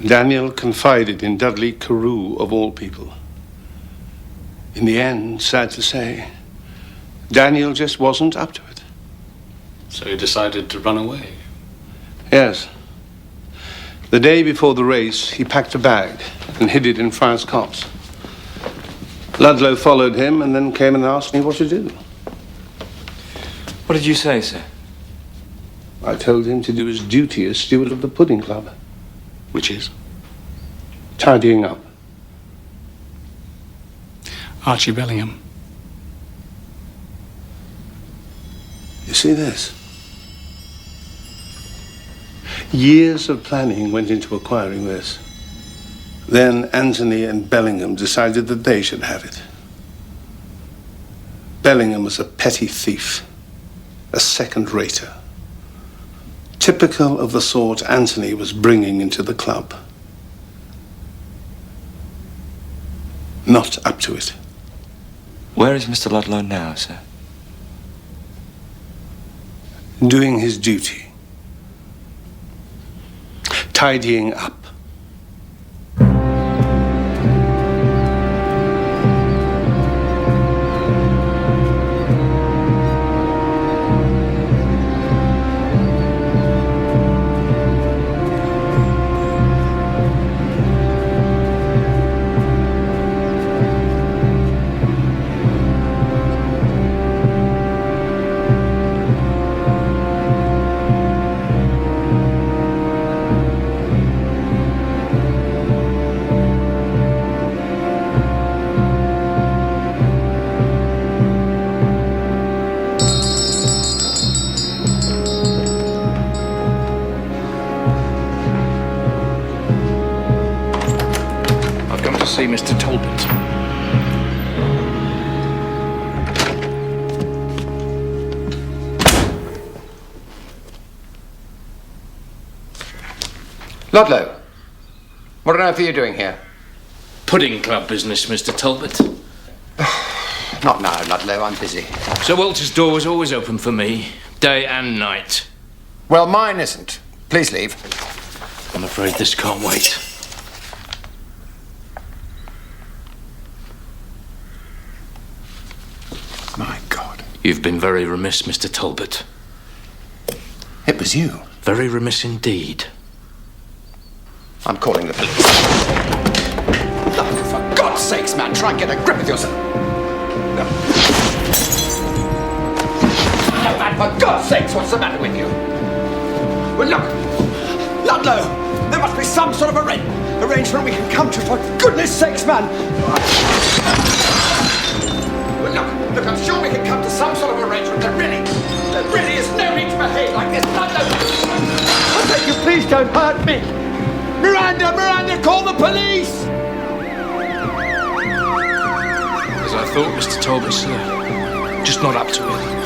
[SPEAKER 3] Daniel confided in Dudley Carew, of all people. In the end, sad to say, Daniel just wasn't up to it.
[SPEAKER 10] So he decided to run away?
[SPEAKER 3] Yes. The day before the race, he packed a bag and hid it in Friar's Copse. Ludlow followed him and then came and asked me what to do.
[SPEAKER 19] What did you say, sir?
[SPEAKER 3] I told him to do his duty as steward of the Pudding Club.
[SPEAKER 10] Which is?
[SPEAKER 3] Tidying up.
[SPEAKER 10] Archie Bellingham.
[SPEAKER 3] You see this? Years of planning went into acquiring this. Then Anthony and Bellingham decided that they should have it. Bellingham was a petty thief, a second-rater. Typical of the sort Anthony was bringing into the club. Not up to it.
[SPEAKER 19] Where is Mr. Ludlow now, sir?
[SPEAKER 3] Doing his duty. Tidying up.
[SPEAKER 11] see Mr. Talbot.
[SPEAKER 4] Ludlow, what on earth are you doing here?
[SPEAKER 11] Pudding club business, Mr. Talbot.
[SPEAKER 4] Not now, Ludlow, I'm busy.
[SPEAKER 11] Sir Walter's door was always open for me, day and night.
[SPEAKER 4] Well, mine isn't. Please leave.
[SPEAKER 11] I'm afraid this can't wait.
[SPEAKER 4] My God.
[SPEAKER 11] You've been very remiss, Mr. Talbot.
[SPEAKER 4] It was you.
[SPEAKER 11] Very remiss indeed.
[SPEAKER 4] I'm calling the police. Oh, for God's sakes, man, try and get a grip of yourself. No, man, for God's sakes, what's the matter with you? Well, look, Ludlow, there must be some sort of arrangement we can come to, for goodness sakes, man. Well, look, I'm sure we can come to some sort of arrangement. There really is no need to behave like this, Ludlow. I beg you, please don't hurt me. Miranda, call the police!
[SPEAKER 11] As I thought, Mr. Talbot, sir. Just not up to it.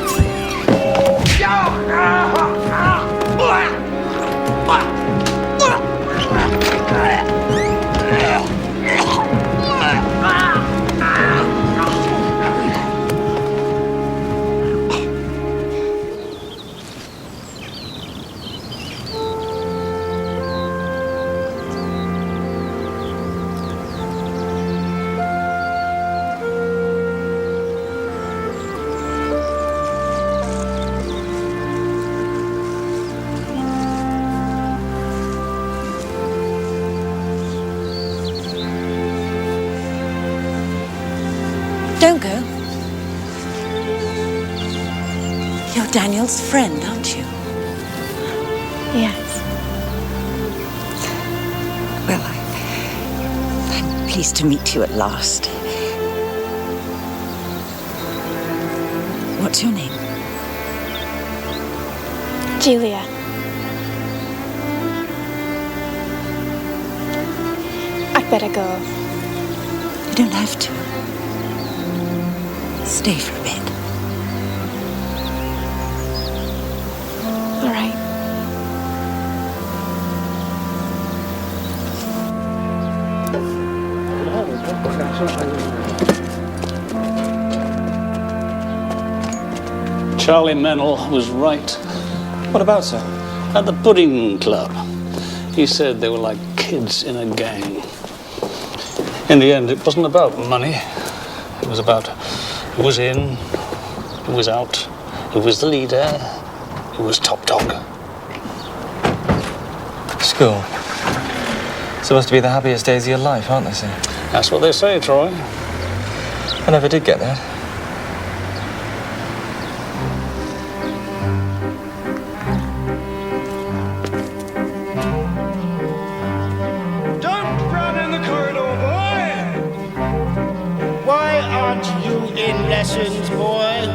[SPEAKER 6] Don't go. You're Daniel's friend, aren't you?
[SPEAKER 17] Yes.
[SPEAKER 6] Well, I'm pleased to meet you at last. What's your name?
[SPEAKER 17] Julia. I'd better go.
[SPEAKER 6] You don't have to. Stay for a bit.
[SPEAKER 17] All right.
[SPEAKER 10] Charlie Mennell was right.
[SPEAKER 19] What about, sir?
[SPEAKER 10] At the pudding club. He said they were like kids in a gang. In the end, it wasn't about money. It was about who was in, who was out, who was the leader, who was top dog.
[SPEAKER 19] School. Supposed to be the happiest days of your life, aren't they, sir?
[SPEAKER 10] That's what they say, Troy.
[SPEAKER 19] I never did get that.
[SPEAKER 7] Don't run in the corridor, boy! Why aren't you in lessons, boy?